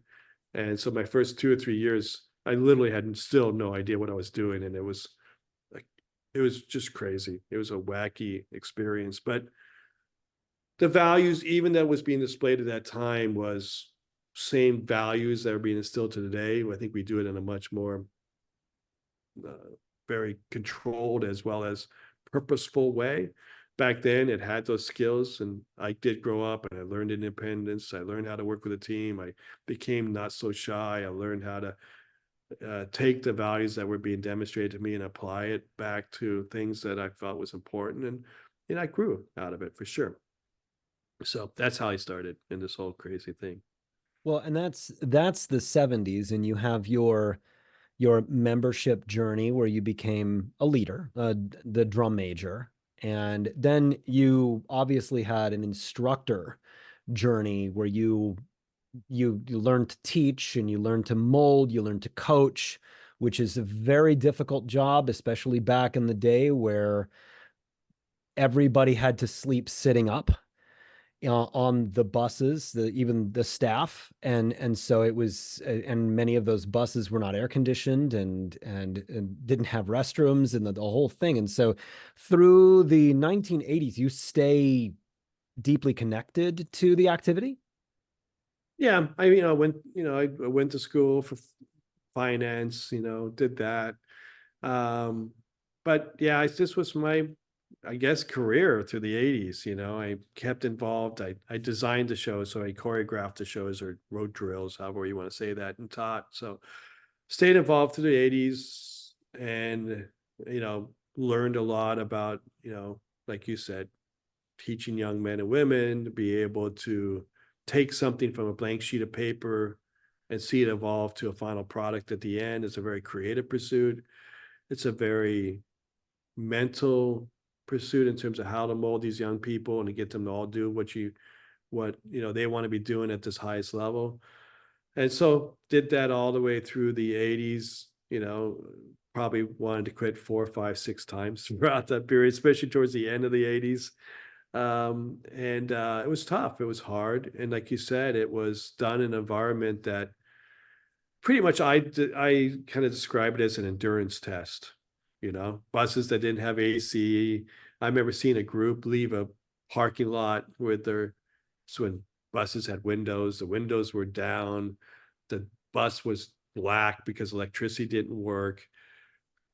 [SPEAKER 2] And so my first 2 or 3 years, I literally had still no idea what I was doing, and it was just crazy. It was a wacky experience, but the values, even that was being displayed at that time, was same values that are being instilled to today. I think we do it in a much more very controlled as well as purposeful way. Back then, it had those skills, and I did grow up, and I learned independence. I learned how to work with a team. I became not so shy. I learned how to take the values that were being demonstrated to me and apply it back to things that I felt was important, and I grew out of it for sure. So that's how I started in this whole crazy thing.
[SPEAKER 1] Well, and that's the '70s, and you have your membership journey where you became a leader, the drum major, and then you obviously had an instructor journey where you you learn to teach and you learn to mold, you learn to coach, which is a very difficult job, especially back in the day where everybody had to sleep sitting up on the buses, even the staff, and so it was, and many of those buses were not air conditioned and didn't have restrooms and the whole thing. And so through the 1980s, you stay deeply connected to the activity.
[SPEAKER 2] Yeah, I went to school for finance, did that. Um, but yeah, this was my, I guess, career through the 80s. I kept involved. I designed the shows, so I choreographed the shows or wrote drills, however you want to say that, and taught. So stayed involved through the 80s and, learned a lot about, like you said, teaching young men and women to be able to take something from a blank sheet of paper and see it evolve to a final product at the end. It's a very creative pursuit. It's a very mental pursuit in terms of how to mold these young people and to get them to all do what they want to be doing at this highest level. And so did that all the way through the 80s, probably wanted to quit 4, 5, 6 times throughout that period, especially towards the end of the 80s. And it was tough. It was hard. And like you said, it was done in an environment that pretty much I kind of describe it as an endurance test. Buses that didn't have AC. I remember seeing a group leave a parking lot with their, so when buses had windows, the windows were down, the bus was black because electricity didn't work.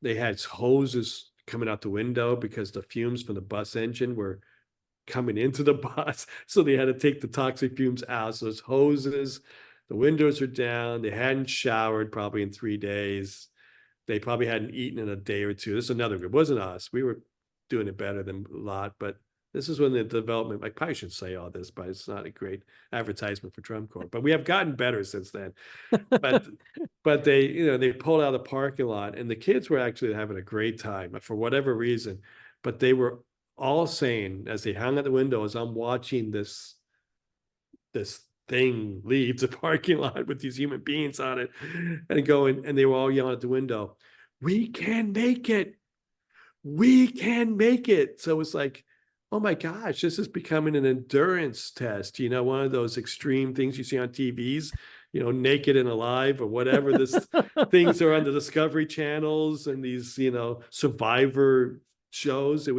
[SPEAKER 2] They had hoses coming out the window because the fumes from the bus engine were coming into the bus. So they had to take the toxic fumes out. So there's hoses, the windows are down. They hadn't showered probably in 3 days. They probably hadn't eaten in a day or two. This is another group. It wasn't us. We were doing it better than a lot, but this is when the development, I probably should say all this, but it's not a great advertisement for drum corps. But we have gotten better since then. But but they pulled out of the parking lot and the kids were actually having a great time for whatever reason. But they were all saying as they hung at the window, as I'm watching this thing leave the parking lot with these human beings on it and going, and they were all yelling at the window, "We can make it. We can make it." So it's like, oh my gosh, this is becoming an endurance test, one of those extreme things you see on TVs, Naked and Alive or whatever this things are on the Discovery channels and these, survivor shows.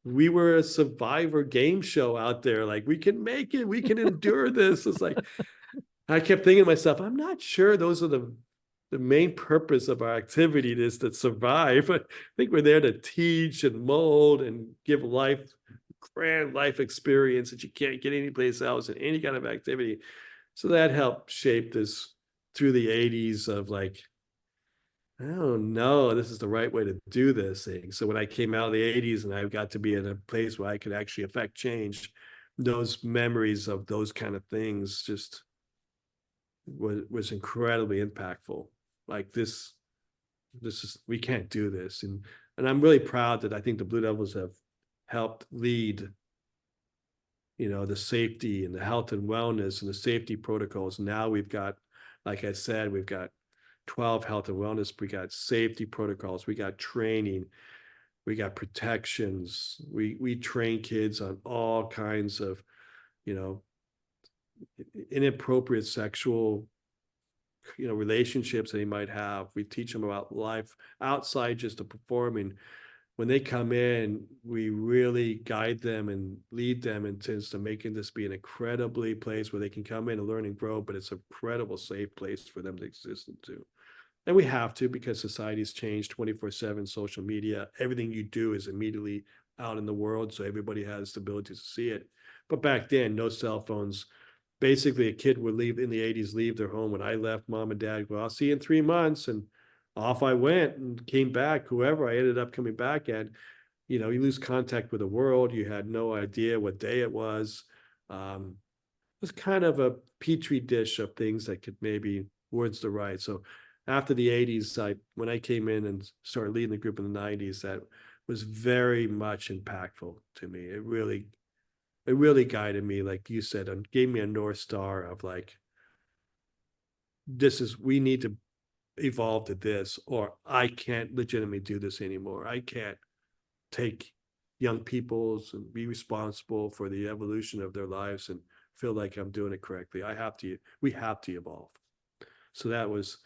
[SPEAKER 2] We were a survivor game show out there. Like, we can make it, we can endure this. It's like, I kept thinking to myself, I'm not sure those are the main purpose of our activity is to survive. I think we're there to teach and mold and give grand life experience that you can't get anyplace else in any kind of activity. So that helped shape this through the 80s of like, I don't know, this is the right way to do this thing. So when I came out of the 80s and I got to be in a place where I could actually affect change, those memories of those kind of things just was incredibly impactful. Like this is, we can't do this. And I'm really proud that I think the Blue Devils have helped lead, the safety and the health and wellness and the safety protocols. Now we've got, like I said, we've got 12 health and wellness, we got safety protocols, we got training, we got protections. We train kids on all kinds of, you know, inappropriate sexual, relationships that he might have. We teach them about life outside just of performing. When they come in, we really guide them and lead them into making this be an incredibly place where they can come in and learn and grow, but it's an incredible safe place for them to exist into. And we have to, because society's changed 24/7, social media, everything you do is immediately out in the world. So everybody has the ability to see it. But back then, no cell phones. Basically, a kid would leave in the 80s, leave their home. When I left, mom and dad go, I'll see you in 3 months. And off I went and came back, whoever I ended up coming back at. You lose contact with the world. You had no idea what day it was. It was kind of a petri dish of things that could maybe words to right. So after the 80s, when I came in and started leading the group in the 90s, that was very much impactful to me. It really guided me, like you said, and gave me a North Star of like, we need to evolve to this, or I can't legitimately do this anymore. I can't take young people's and be responsible for the evolution of their lives and feel like I'm doing it correctly. We have to evolve. So that was,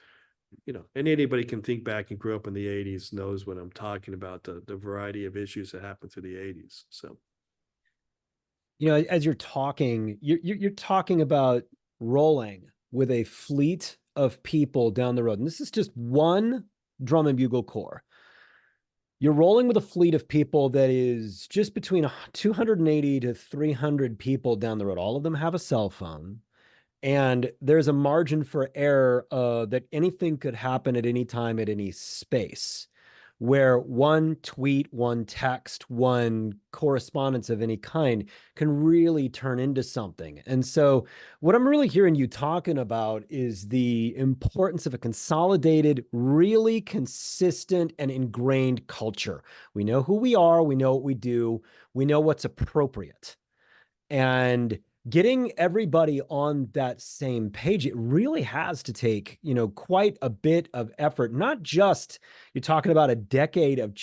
[SPEAKER 2] and anybody can think back and grew up in the 80s knows what I'm talking about, the variety of issues that happened through the 80s. So,
[SPEAKER 1] As you're talking, you're talking about rolling with a fleet of people down the road. And this is just one drum and bugle corps. You're rolling with a fleet of people that is just between 280 to 300 people down the road. All of them have a cell phone. And there's a margin for error that anything could happen at any time at any space, where one tweet, one text, one correspondence of any kind can really turn into something. And so what I'm really hearing you talking about is the importance of a consolidated, really consistent and ingrained culture. We know who we are, we know what we do, we know what's appropriate. And getting everybody on that same page, it really has to take, quite a bit of effort. Not just, you're talking about a decade of,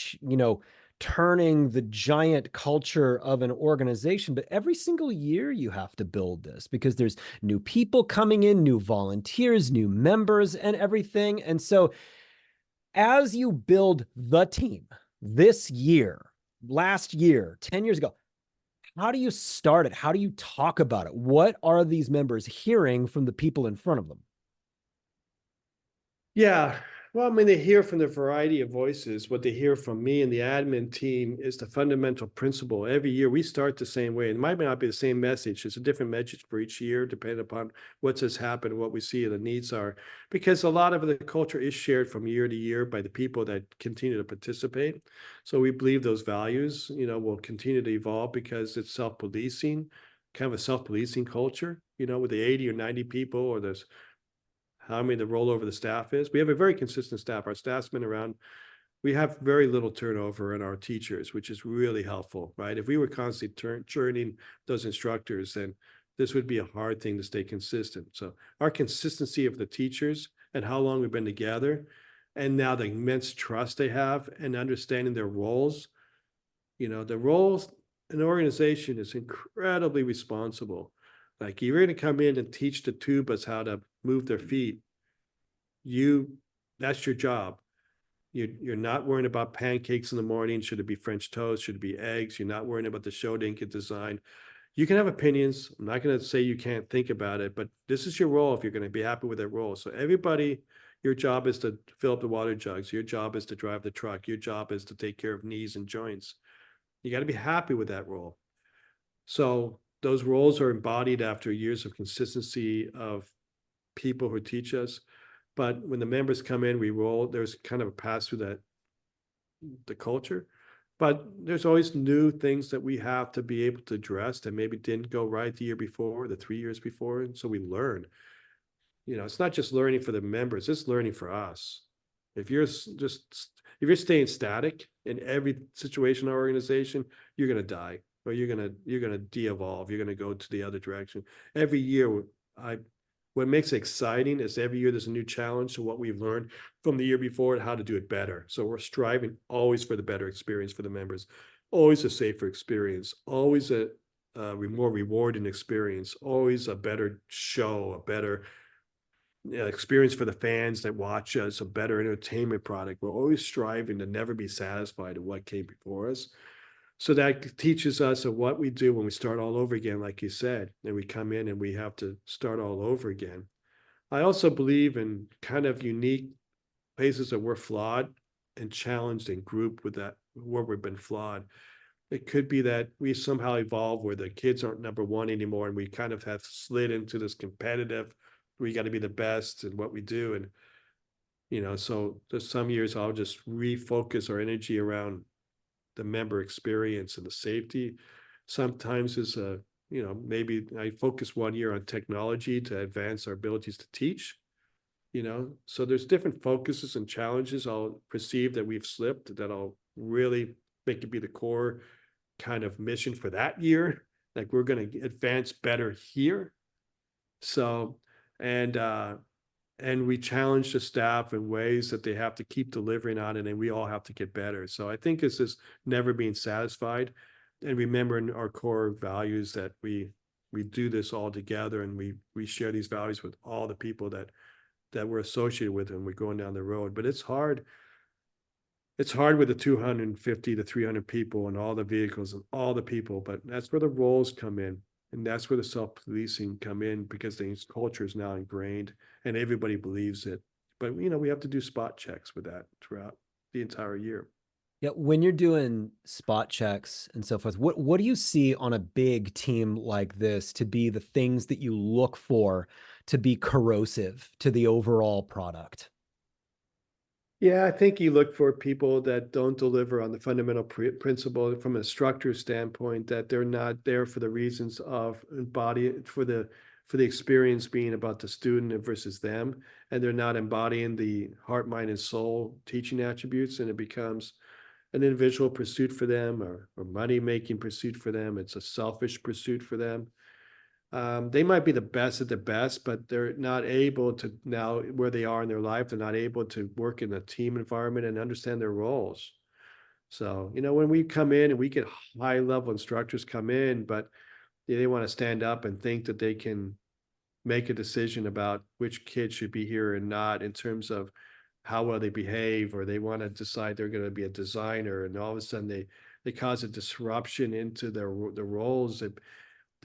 [SPEAKER 1] turning the giant culture of an organization, but every single year you have to build this because there's new people coming in, new volunteers, new members, and everything. And so as you build the team this year, last year, 10 years ago, how do you start it? How do you talk about it? What are these members hearing from the people in front of them?
[SPEAKER 2] yeah. Well, I mean, they hear from the variety of voices. What they hear from me and the admin team is the fundamental principle. Every year we start the same way. It might not be the same message. It's a different message for each year, depending upon what has happened, what we see the needs are. Because a lot of the culture is shared from year to year by the people that continue to participate. So we believe those values, will continue to evolve because it's self-policing, kind of a self-policing culture, with the 80 or 90 people, or there's how many the rollover the staff is. We have a very consistent staff. Our staff's been around. We have very little turnover in our teachers, which is really helpful, right? If we were constantly churning those instructors, then this would be a hard thing to stay consistent. So our consistency of the teachers and how long we've been together, and now the immense trust they have and understanding their roles, the roles in an organization is incredibly responsible. Like, you're going to come in and teach the tubas how to move their feet. That's your job. You're not worrying about pancakes in the morning. Should it be French toast? Should it be eggs? You're not worrying about the show didn't get designed. You can have opinions. I'm not going to say you can't think about it, but this is your role if you're going to be happy with that role. So everybody, your job is to fill up the water jugs. Your job is to drive the truck. Your job is to take care of knees and joints. You got to be happy with that role. So those roles are embodied after years of consistency of people who teach us. But when the members come in, we roll, there's kind of a pass through the culture. But there's always new things that we have to be able to address that maybe didn't go right the year before, the 3 years before. And so we learn. It's not just learning for the members, it's learning for us. If you're staying static in every situation in our organization, you're going to die, or you're going to de-evolve. You're going to go to the other direction. Every year, what makes it exciting is every year there's a new challenge to what we've learned from the year before and how to do it better. So we're striving always for the better experience for the members, always a safer experience, always a more rewarding experience, always a better show, a better experience for the fans that watch us, a better entertainment product. We're always striving to never be satisfied with what came before us. So that teaches us of what we do when we start all over again, like you said, and we come in and we have to start all over again. I also believe in kind of unique places that we're flawed and challenged and grouped with that, where we've been flawed. It could be that we somehow evolve where the kids aren't number one anymore, and we kind of have slid into this competitive, we got to be the best in what we do. And, so there's some years I'll just refocus our energy around the member experience and the safety. Sometimes it's maybe I focus 1 year on technology to advance our abilities to teach, so there's different focuses and challenges I'll perceive that we've slipped that I'll really make it be the core kind of mission for that year. Like, we're going to advance better here. So, and and we challenge the staff in ways that they have to keep delivering on it, and we all have to get better. So I think it's just never being satisfied and remembering our core values that we do this all together, and we share these values with all the people that we're associated with when we're going down the road. But it's hard with the 250 to 300 people and all the vehicles and all the people, but that's where the roles come in. And that's where the self-policing come in, because the culture is now ingrained and everybody believes it. But we have to do spot checks with that throughout the entire year.
[SPEAKER 1] Yeah, when you're doing spot checks and so forth, what do you see on a big team like this to be the things that you look for to be corrosive to the overall product?
[SPEAKER 2] Yeah, I think you look for people that don't deliver on the fundamental principle from an instructor standpoint, that they're not there for the reasons of for the experience being about the student versus them, and they're not embodying the heart, mind, and soul teaching attributes, and it becomes an individual pursuit for them, or money making pursuit for them. It's a selfish pursuit for them. They might be the best at the best, but they're not able to, now where they are in their life, they're not able to work in a team environment and understand their roles. So, when we come in and we get high level instructors come in, but they want to stand up and think that they can make a decision about which kid should be here and not, in terms of how well they behave, or they want to decide they're going to be a designer, and all of a sudden they cause a disruption into the roles that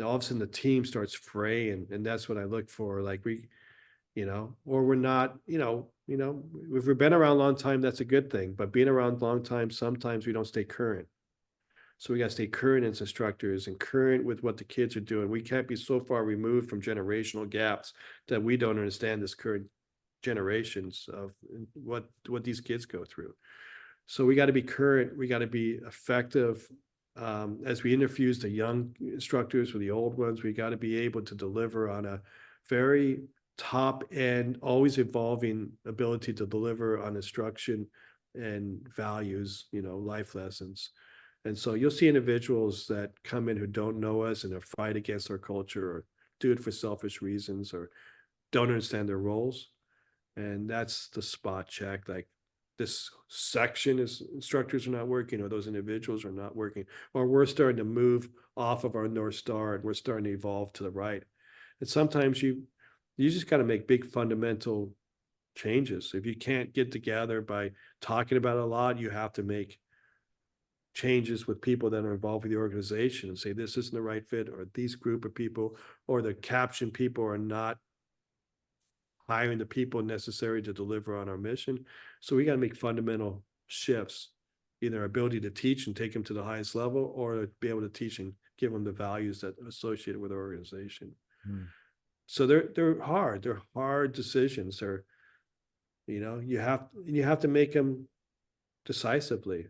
[SPEAKER 2] all of a sudden the team starts fraying, and that's what I look for. Like or we're not, if we've been around a long time, that's a good thing. But being around a long time, sometimes we don't stay current. So we got to stay current as instructors and current with what the kids are doing. We can't be so far removed from generational gaps that we don't understand this current generations of what these kids go through. So we got to be current. We got to be effective. As we interfuse the young instructors with the old ones, we got to be able to deliver on a very top end, always evolving ability to deliver on instruction and values, life lessons. And so you'll see individuals that come in who don't know us and are fight against our culture, or do it for selfish reasons, or don't understand their roles. And that's the spot check. Like, this section is instructors are not working, or those individuals are not working, or we're starting to move off of our North Star and we're starting to evolve to the right. And sometimes you just got to make big fundamental changes. If you can't get together by talking about it a lot, you have to make changes with people that are involved with the organization and say, this isn't the right fit, or these group of people, or the caption people are not hiring the people necessary to deliver on our mission. So we got to make fundamental shifts, either our ability to teach and take them to the highest level, or be able to teach and give them the values that are associated with our organization. So they're hard. They're hard decisions. You have to make them decisively.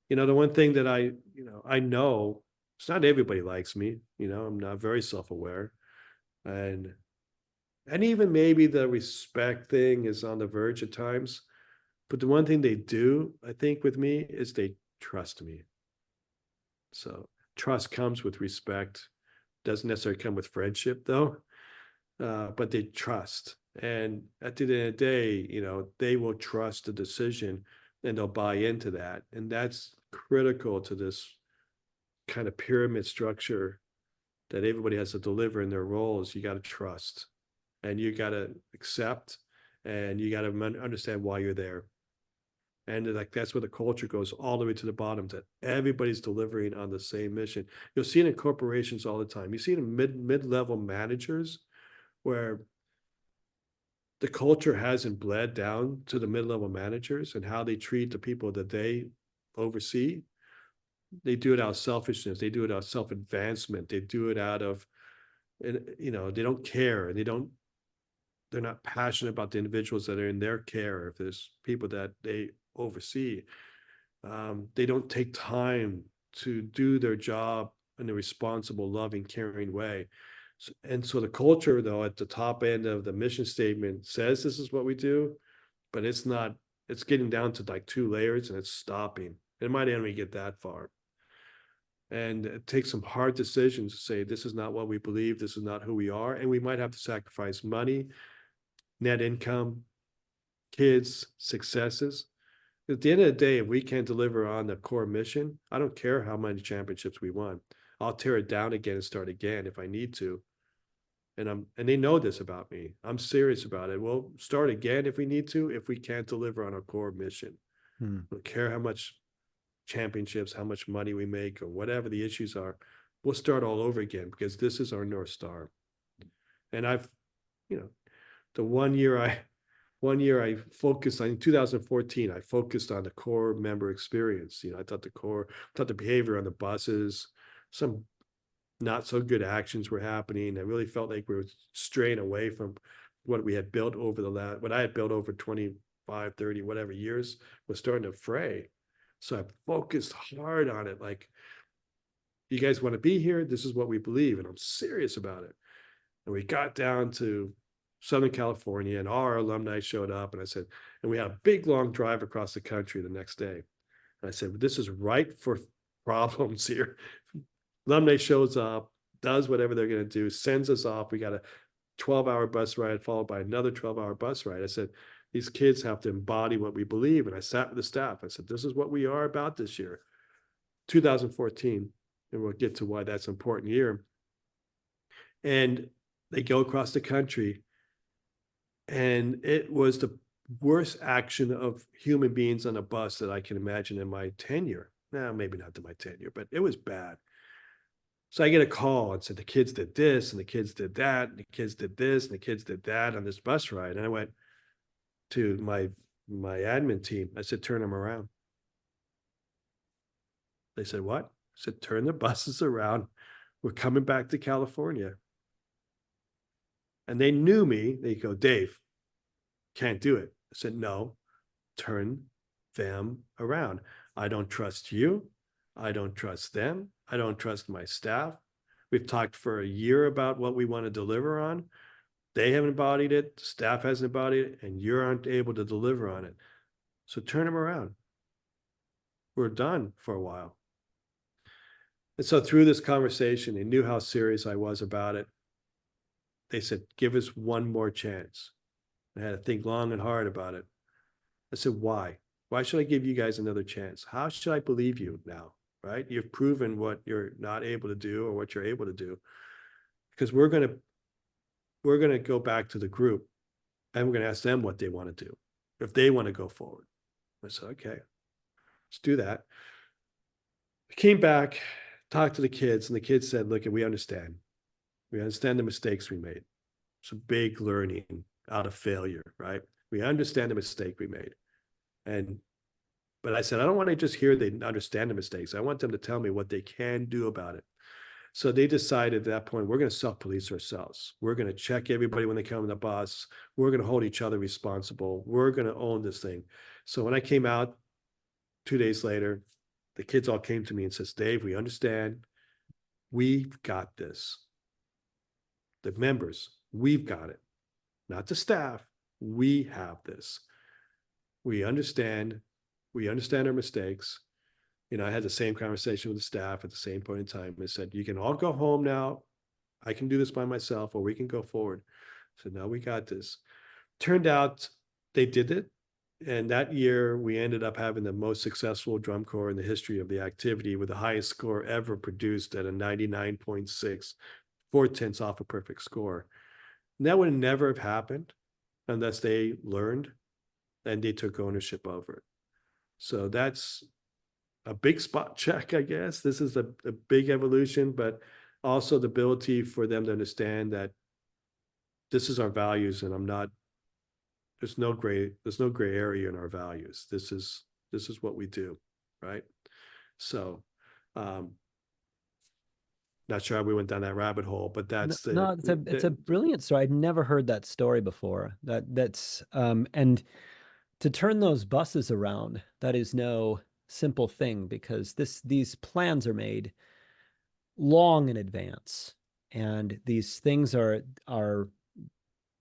[SPEAKER 2] The one thing that I know, it's not everybody likes me. I'm not very self-aware, and even maybe the respect thing is on the verge at times. But the one thing they do, I think, with me is they trust me. So trust comes with respect. Doesn't necessarily come with friendship, though. But they trust. And at the end of the day, they will trust the decision and they'll buy into that. And that's critical to this kind of pyramid structure that everybody has to deliver in their roles. You got to trust, and you got to accept, and you got to understand why you're there. And like, that's where the culture goes all the way to the bottom, that everybody's delivering on the same mission. You'll see it in corporations all the time. You see it in mid-level managers, where the culture hasn't bled down to the mid-level managers and how they treat the people that they oversee. They do it out of selfishness. They do it out of self-advancement. They do it out of, they don't care, and they're not passionate about the individuals that are in their care. If there's people that they oversee, they don't take time to do their job in a responsible, loving, caring way. So the culture, though, at the top end of the mission statement says this is what we do, but it's not. It's getting down to like 2 layers, and it's stopping. It might only get that far. And it takes some hard decisions to say, this is not what we believe, this is not who we are, and we might have to sacrifice money, net income, kids, successes. At the end of the day, if we can't deliver on the core mission, I don't care how many championships we won. I'll tear it down again and start again if I need to. And they know this about me. I'm serious about it. We'll start again if we need to, if we can't deliver on our core mission. I don't care how much championships, how much money we make, or whatever the issues are. We'll start all over again because this is our North Star. And the one year I focused on, in 2014, I focused on the core member experience. I thought the behavior on the buses, some not so good actions were happening. I really felt like we were straying away from what we had built over what I had built over 25, 30, whatever years was starting to fray. So I focused hard on it. Like, you guys want to be here? This is what we believe. And I'm serious about it. And we got down to Southern California and all our alumni showed up. And I said, and we had a big long drive across the country the next day. And I said, this is ripe for problems here. Alumni shows up, does whatever they're going to do, sends us off. We got a 12-hour bus ride followed by another 12-hour bus ride. I said, these kids have to embody what we believe. And I sat with the staff. I said, this is what we are about this year, 2014. And we'll get to why that's an important year. And they go across the country. And it was the worst action of human beings on a bus that I can imagine in my tenure. Now, maybe not in my tenure, but it was bad. So I get a call and said, the kids did this and the kids did that, and the kids did this and the kids did that on this bus ride. And I went to my admin team. I said, turn them around. They said, what? I said, turn the buses around. We're coming back to California. And they knew me. They go, Dave, can't do it. I said, no, turn them around. I don't trust you. I don't trust them. I don't trust my staff. We've talked for a year about what we want to deliver on. They haven't embodied it. The staff hasn't embodied it, and you aren't able to deliver on it. So turn them around. We're done for a while. And so through this conversation, they knew how serious I was about it. They said, give us one more chance. I had to think long and hard about it. I said, why? Why should I give you guys another chance? How should I believe you now? Right? You've proven what you're not able to do or what you're able to do. Because we're going to go back to the group and we're going to ask them what they want to do, if they want to go forward. I said, okay, let's do that. I came back, talked to the kids, and the kids said, look, we understand. We understand the mistakes we made. It's a big learning out of failure, right? We understand the mistake we made. But I said, I don't want to just hear they understand the mistakes. I want them to tell me what they can do about it. So they decided at that point, we're going to self-police ourselves. We're going to check everybody when they come on the bus. We're going to hold each other responsible. We're going to own this thing. So when I came out 2 days later, the kids all came to me and says, Dave, we understand. We've got this. The members, we've got it. Not the staff. We have this. We understand. We understand our mistakes. I had the same conversation with the staff at the same point in time. They said, you can all go home now. I can do this by myself, or we can go forward. So now we got this. Turned out they did it. And that year we ended up having the most successful drum corps in the history of the activity, with the highest score ever produced at a 99.6, 4/10 off a perfect score. And that would never have happened unless they learned and they took ownership over it. So that's a big spot check, I guess. This is a big evolution, but also the ability for them to understand that this is our values, and there's no gray area in our values. This is what we do, right? So not sure how we went down that rabbit hole, but that's
[SPEAKER 1] it's a brilliant story. I'd never heard that story before. That's and to turn those buses around, that is no simple thing, because these plans are made long in advance, and these things are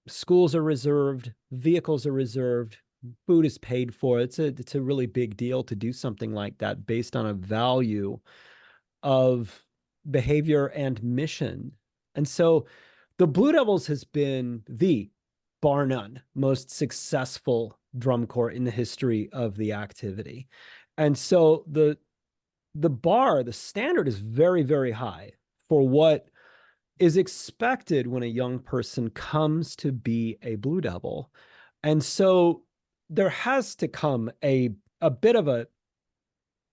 [SPEAKER 1] schools are reserved, vehicles are reserved, food is paid for. It's a really big deal to do something like that based on a value of behavior and mission. And so the Blue Devils has been the bar none, most successful drum corps in the history of the activity. And so the standard is very, very high for what is expected when a young person comes to be a Blue Devil. And so there has to come a bit of a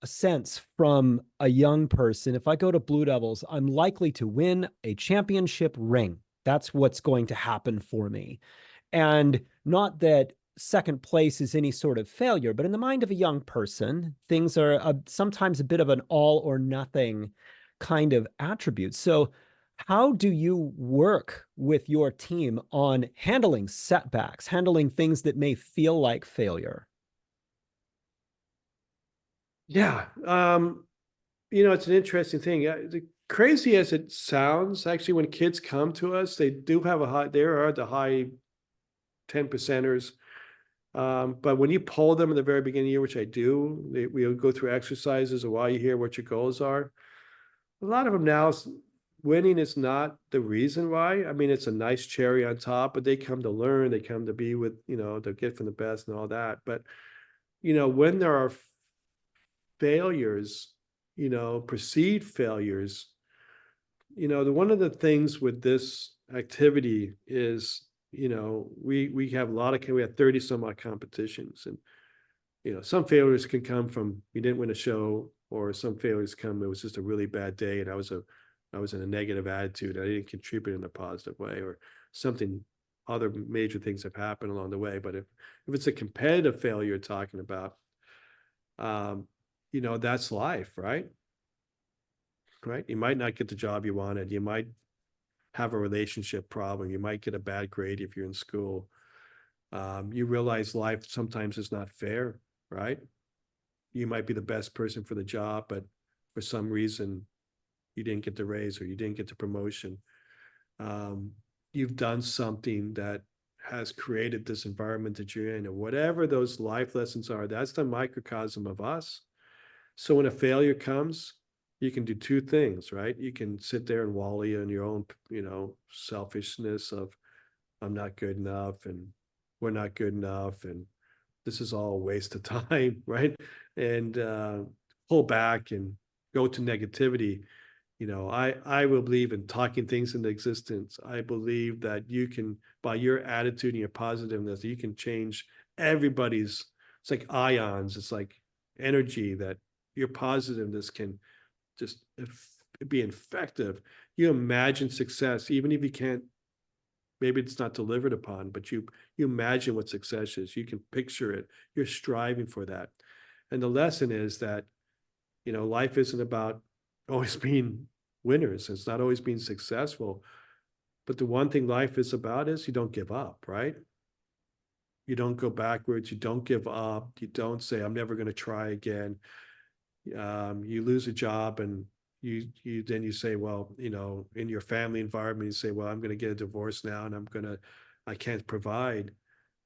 [SPEAKER 1] sense from a young person. If I go to Blue Devils, I'm likely to win a championship ring. That's what's going to happen for me. And not that second place is any sort of failure, but in the mind of a young person, things are sometimes a bit of an all or nothing kind of attribute. So, how do you work with your team on handling setbacks, handling things that may feel like failure?
[SPEAKER 2] Yeah. It's an interesting thing. Crazy as it sounds, actually, when kids come to us, they do have there are the high 10 percenters. But when you poll them in the very beginning of the year, which I do, we'll go through exercises of why you're here, what your goals are. A lot of them now, winning is not the reason why. I mean, it's a nice cherry on top, but they come to learn, they come to be with, to get from the best and all that. But, when there are failures, perceived failures, one of the things with this activity is, we have we have 30 some odd competitions, and some failures can come from we didn't win a show, or some failures come it was just a really bad day and I was in a negative attitude, I didn't contribute in a positive way, or something, other major things have happened along the way. But if it's a competitive failure you're talking about, um, that's life, right? Right? You might not get the job you wanted. You might have a relationship problem. You might get a bad grade if you're in school. You realize life sometimes is not fair, right? You might be the best person for the job, but for some reason you didn't get the raise or you didn't get the promotion. Um, you've done something that has created this environment that you're in, or whatever those life lessons are. That's the microcosm of us. So when a failure comes, you can do two things, right? You can sit there and wallow in your own, selfishness of I'm not good enough and we're not good enough and this is all a waste of time, right? And pull back and go to negativity. I will believe in talking things into existence. I believe that you can, by your attitude and your positiveness, you can change everybody's. It's like ions. It's like energy that your positiveness can just be effective. You imagine success, even if you can't, maybe it's not delivered upon, but you imagine what success is. You can picture it. You're striving for that. And the lesson is that, life isn't about always being winners. It's not always being successful. But the one thing life is about is you don't give up, right? You don't go backwards. You don't give up. You don't say, I'm never going to try again. You lose a job and you say, well, in your family environment, you say, well, I'm going to get a divorce now and I can't provide.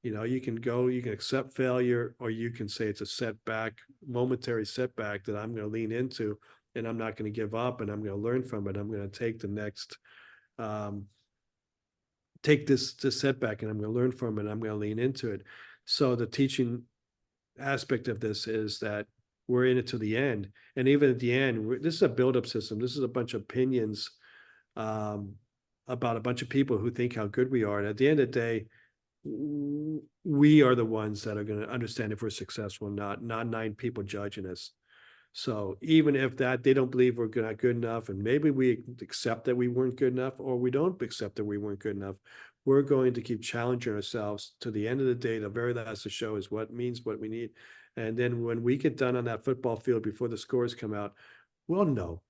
[SPEAKER 2] You can accept failure, or you can say it's a setback, momentary setback that I'm going to lean into, and I'm not going to give up, and I'm going to learn from it. I'm going to take the next, take this setback, and I'm going to learn from it. And I'm going to lean into it. So the teaching aspect of this is that we're in it to the end, and even at the end, this is a build-up system. This is a bunch of opinions about a bunch of people who think how good we are, and at the end of the day, we are the ones that are going to understand if we're successful, not 9 people judging us. So even if that they don't believe we're not good enough, and maybe we accept that we weren't good enough, or we don't accept that we weren't good enough, we're going to keep challenging ourselves to the end of the day. The very last of the show is what means what we need. And then when we get done on that football field before the scores come out, we'll know.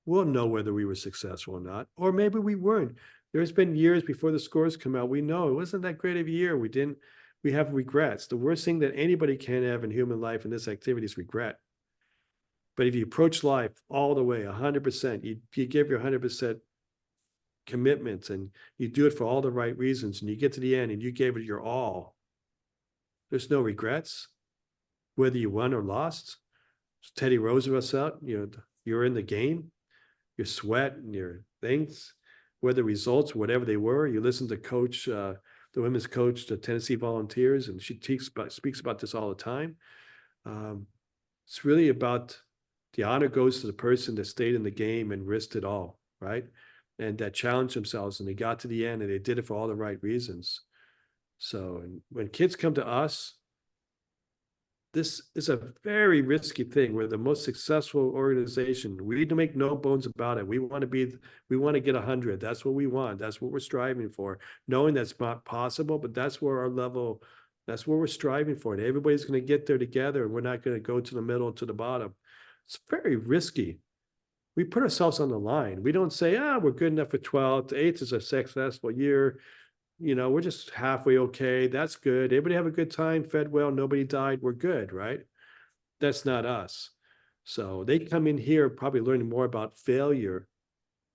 [SPEAKER 2] We'll know whether we were successful or not, or maybe we weren't. There's been years before the scores come out, we know it wasn't that great of a year. We have regrets. The worst thing that anybody can have in human life in this activity is regret. But if you approach life all the way, 100%, you give your 100% commitment, and you do it for all the right reasons, and you get to the end and you gave it your all, there's no regrets, whether you won or lost. Teddy Roosevelt said, you're in the game, your sweat and your things, whether results, whatever they were. You listen to the the women's coach, the Tennessee Volunteers, and she speaks about this all the time. It's really about the honor goes to the person that stayed in the game and risked it all, right? And that challenged themselves, and they got to the end, and they did it for all the right reasons. So, and when kids come to us, this is a very risky thing. We're the most successful organization. We need to make no bones about it. We want to get 100. That's what we want. That's what we're striving for. Knowing that's not possible, but that's where that's what we're striving for. And everybody's going to get there together, and we're not going to go to the middle, to the bottom. It's very risky. We put ourselves on the line. We don't say, we're good enough for 12. 8 is a successful year. We're just halfway okay. That's good. Everybody have a good time, fed well, nobody died. We're good, right? That's not us. So they come in here probably learning more about failure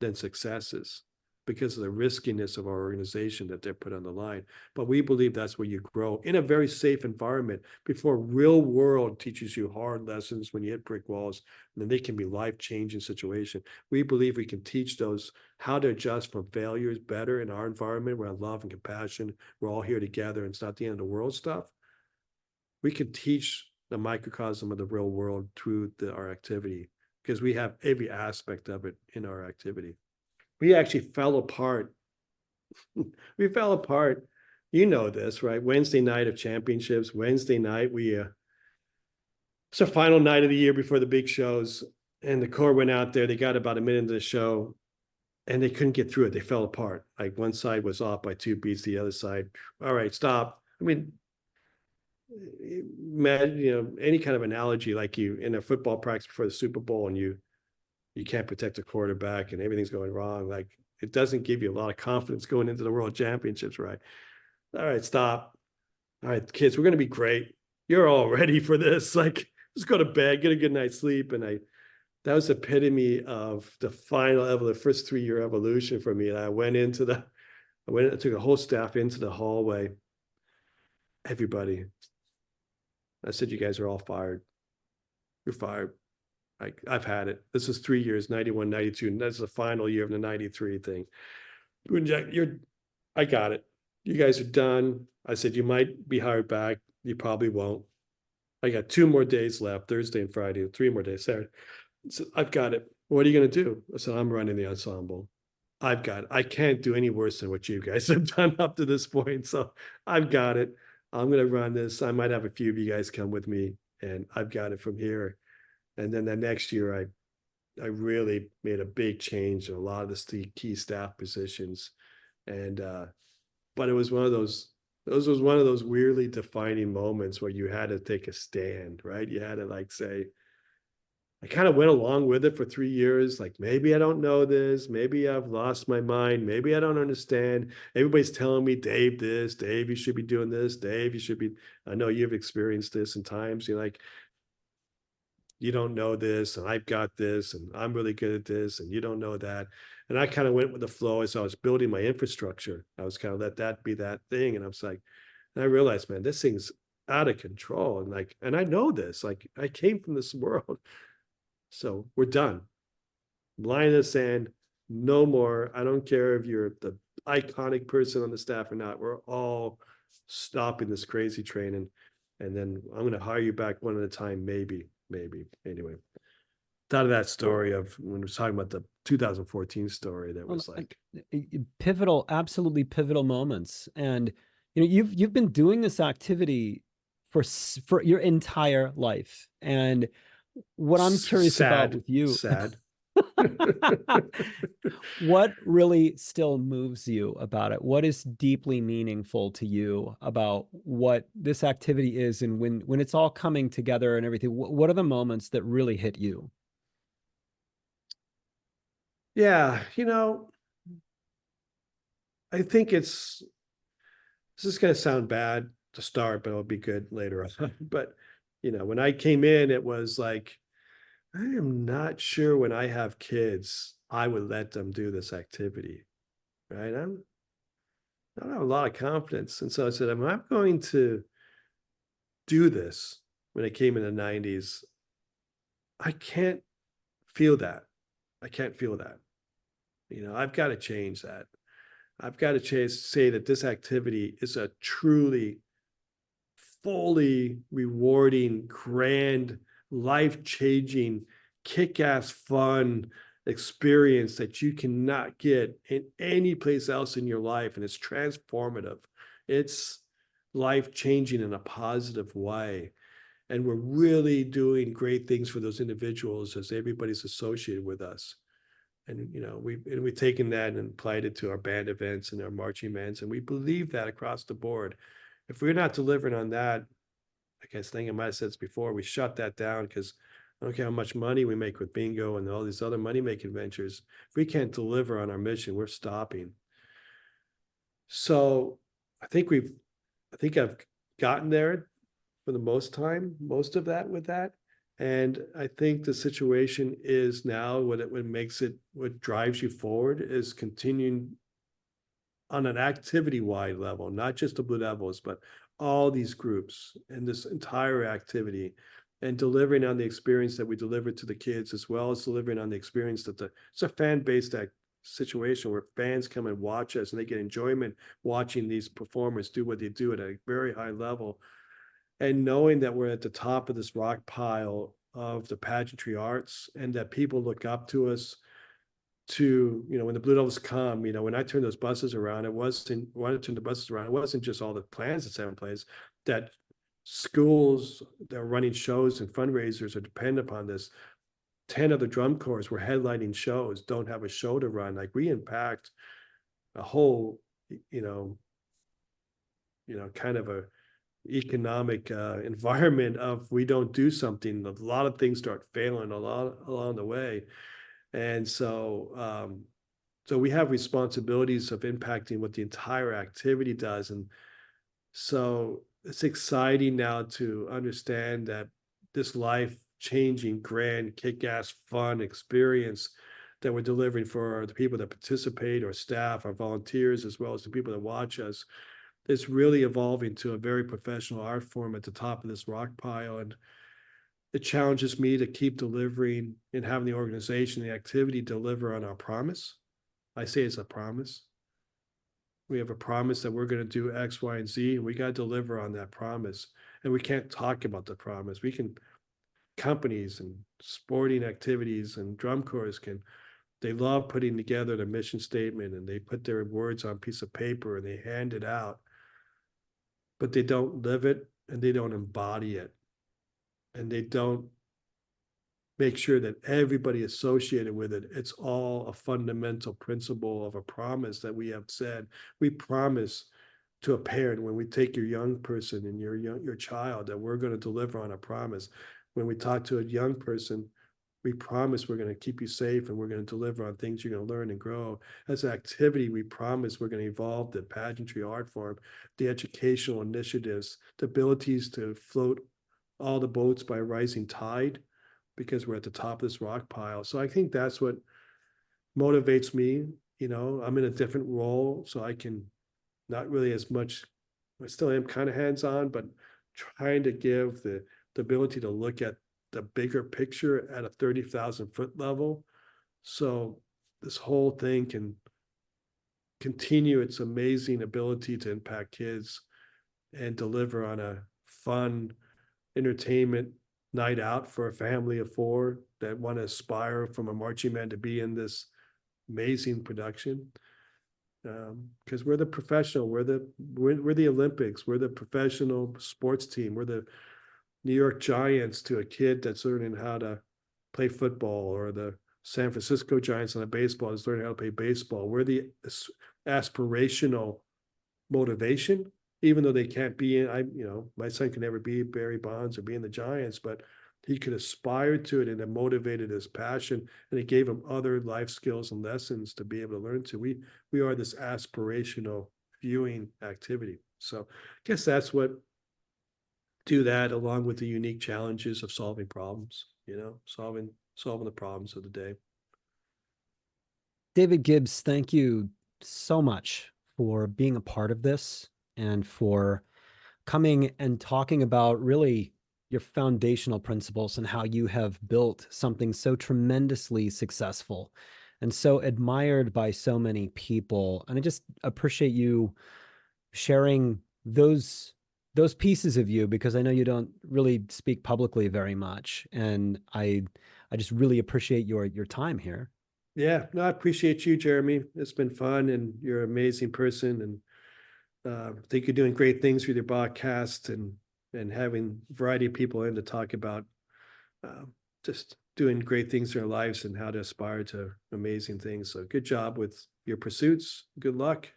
[SPEAKER 2] than successes because of the riskiness of our organization that they're put on the line. But we believe that's where you grow in a very safe environment before real world teaches you hard lessons when you hit brick walls, and then they can be life-changing situation. We believe we can teach those how to adjust from failures better in our environment where love and compassion, we're all here together, and it's not the end of the world stuff. We can teach the microcosm of the real world through our activity because we have every aspect of it in our activity. We actually fell apart. We fell apart. You know this, right? Wednesday night of championships. Wednesday night, it's our final night of the year before the big shows. And the Corps went out there. They got about a minute into the show, and they couldn't get through it. They fell apart. Like one side was off by 2 beats, the other side, all right, stop. I mean, any kind of analogy, like you in a football practice before the Super Bowl, and you can't protect a quarterback and everything's going wrong. Like, it doesn't give you a lot of confidence going into the world championships, right? All right, stop. All right, kids, we're going to be great. You're all ready for this. Like, just go to bed, get a good night's sleep. And that was the epitome of the first 3-year evolution for me. And I took a whole staff into the hallway. Everybody. I said, you guys are all fired. You're fired. I've had it. This is 3 years, 91, 92, and that's the final year of the 93 thing. I got it. You guys are done. I said, you might be hired back. You probably won't. I got 2 more days left, Thursday and Friday, 3 more days, Saturday. So I've got it. What are you going to do? I said, I'm running the ensemble. I've got it. I can't do any worse than what you guys have done up to this point. So I've got it. I'm going to run this. I might have a few of you guys come with me, and I've got it from here. And then the next year, I really made a big change in a lot of the key staff positions. And but it was one of those weirdly defining moments where you had to take a stand, right? You had to say, I kind of went along with it for 3 years. Like, maybe I don't know this. Maybe I've lost my mind. Maybe I don't understand. Everybody's telling me, Dave, this, Dave, you should be doing this. Dave, I know you've experienced this in times. You're like, you don't know this, and I've got this, and I'm really good at this, and you don't know that. And I kind of went with the flow as I was building my infrastructure. I was kind of let that be that thing. And I was like, and I realized, man, this thing's out of control. And I know this, I came from this world. So we're done. Line in the sand, no more. I don't care if you're the iconic person on the staff or not. We're all stopping this crazy train. And then I'm going to hire you back one at a time, maybe. Anyway, thought of that story of when we were talking about the 2014 story that was
[SPEAKER 1] pivotal, absolutely pivotal moments. And you've been doing this activity for your entire life. And what I'm curious about with you, what really still moves you about it? What is deeply meaningful to you about what this activity is, and when it's all coming together and everything? What are the moments that really hit you?
[SPEAKER 2] Yeah, I think this is going to sound bad to start, but it'll be good later on. But when I came in, it was like, I am not sure when I have kids, I would let them do this activity, right? I don't have a lot of confidence. And so I said, I'm not going to do this. When I came in the 90s, I can't feel that. I can't feel that. I've got to change that. I've got to say that this activity is a truly fully rewarding, grand, life-changing, kick-ass fun experience that you cannot get in any place else in your life. And it's transformative. It's life-changing in a positive way. And we're really doing great things for those individuals as everybody's associated with us. And we've taken that and applied it to our band events and our marching bands, and we believe that across the board. If we're not delivering on that, like I think I might have said this before, we shut that down because I don't care how much money we make with bingo and all these other money-making ventures. If we can't deliver on our mission, we're stopping. So I think I've gotten there for the most of that with that. And I think the situation is now what drives you forward is continuing on an activity-wide level, not just the Blue Devils, but all these groups and this entire activity, and delivering on the experience that we delivered to the kids, as well as delivering on the experience that it's a fan-based situation where fans come and watch us and they get enjoyment watching these performers do what they do at a very high level. And knowing that we're at the top of this rock pile of the pageantry arts and that people look up to us to, when the Blue Devils come, when I turn those buses around, when I turn the buses around, it wasn't just all the plans at Seven Plays, that schools that are running shows and fundraisers are dependent upon this. 10 of the drum corps were headlining shows, don't have a show to run. Like, we impact a whole, kind of a economic environment of, we don't do something, a lot of things start failing a lot along the way. And so we have responsibilities of impacting what the entire activity does. And so it's exciting now to understand that this life-changing, grand, kick-ass fun experience that we're delivering for the people that participate, our staff, our volunteers, as well as the people that watch us, is really evolving to a very professional art form at the top of this rock pile. And it challenges me to keep delivering and having the organization, the activity deliver on our promise. I say it's a promise. We have a promise that we're going to do X, Y, and Z, and we got to deliver on that promise. And we can't talk about the promise. Companies and sporting activities and drum corps they love putting together the mission statement, and they put their words on a piece of paper and they hand it out, but they don't live it and they don't embody it. And they don't make sure that everybody associated with it, it's all a fundamental principle of a promise that we have said. We promise to a parent, when we take your young person and your child, that we're going to deliver on a promise. When we talk to a young person, we promise we're going to keep you safe and we're going to deliver on things you're going to learn and grow. As an activity, we promise we're going to evolve the pageantry art form, the educational initiatives, the abilities to float all the boats by a rising tide, because we're at the top of this rock pile. So I think that's what motivates me. I'm in a different role, so I can not really as much, I still am kind of hands-on, but trying to give the ability to look at the bigger picture at a 30,000-foot level. So this whole thing can continue its amazing ability to impact kids and deliver on a fun entertainment night out for a family of four that want to aspire from a marching band to be in this amazing production. Because we're the professional, we're the Olympics, we're the professional sports team, we're the New York Giants to a kid that's learning how to play football, or the San Francisco Giants on a baseball that's learning how to play baseball. We're the aspirational motivation, even though they can't be in, my son can never be Barry Bonds or be in the Giants, but he could aspire to it, and it motivated his passion, and it gave him other life skills and lessons to be able to learn to. We are this aspirational viewing activity. So I guess that's what do that, along with the unique challenges of solving problems, solving the problems of the day.
[SPEAKER 1] David Gibbs, thank you so much for being a part of this and for coming and talking about really your foundational principles and how you have built something so tremendously successful and so admired by so many people. And I just appreciate you sharing those pieces of you, because I know you don't really speak publicly very much. And I just really appreciate your time here.
[SPEAKER 2] Yeah, no, I appreciate you, Jeremy. It's been fun, and you're an amazing person, and I think you're doing great things with your podcast and having a variety of people in to talk about uh, just doing great things in their lives and how to aspire to amazing things. So good job with your pursuits. Good luck.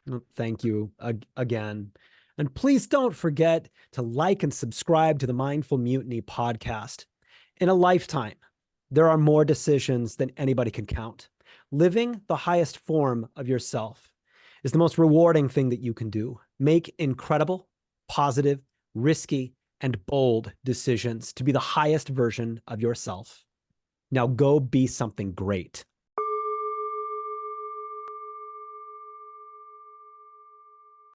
[SPEAKER 1] Well, thank you again. And please don't forget to like and subscribe to the Mindful Mutiny podcast. In a lifetime, there are more decisions than anybody can count. Living the highest form of yourself is the most rewarding thing that you can do. Make incredible, positive, risky, and bold decisions to be the highest version of yourself. Now go be something great.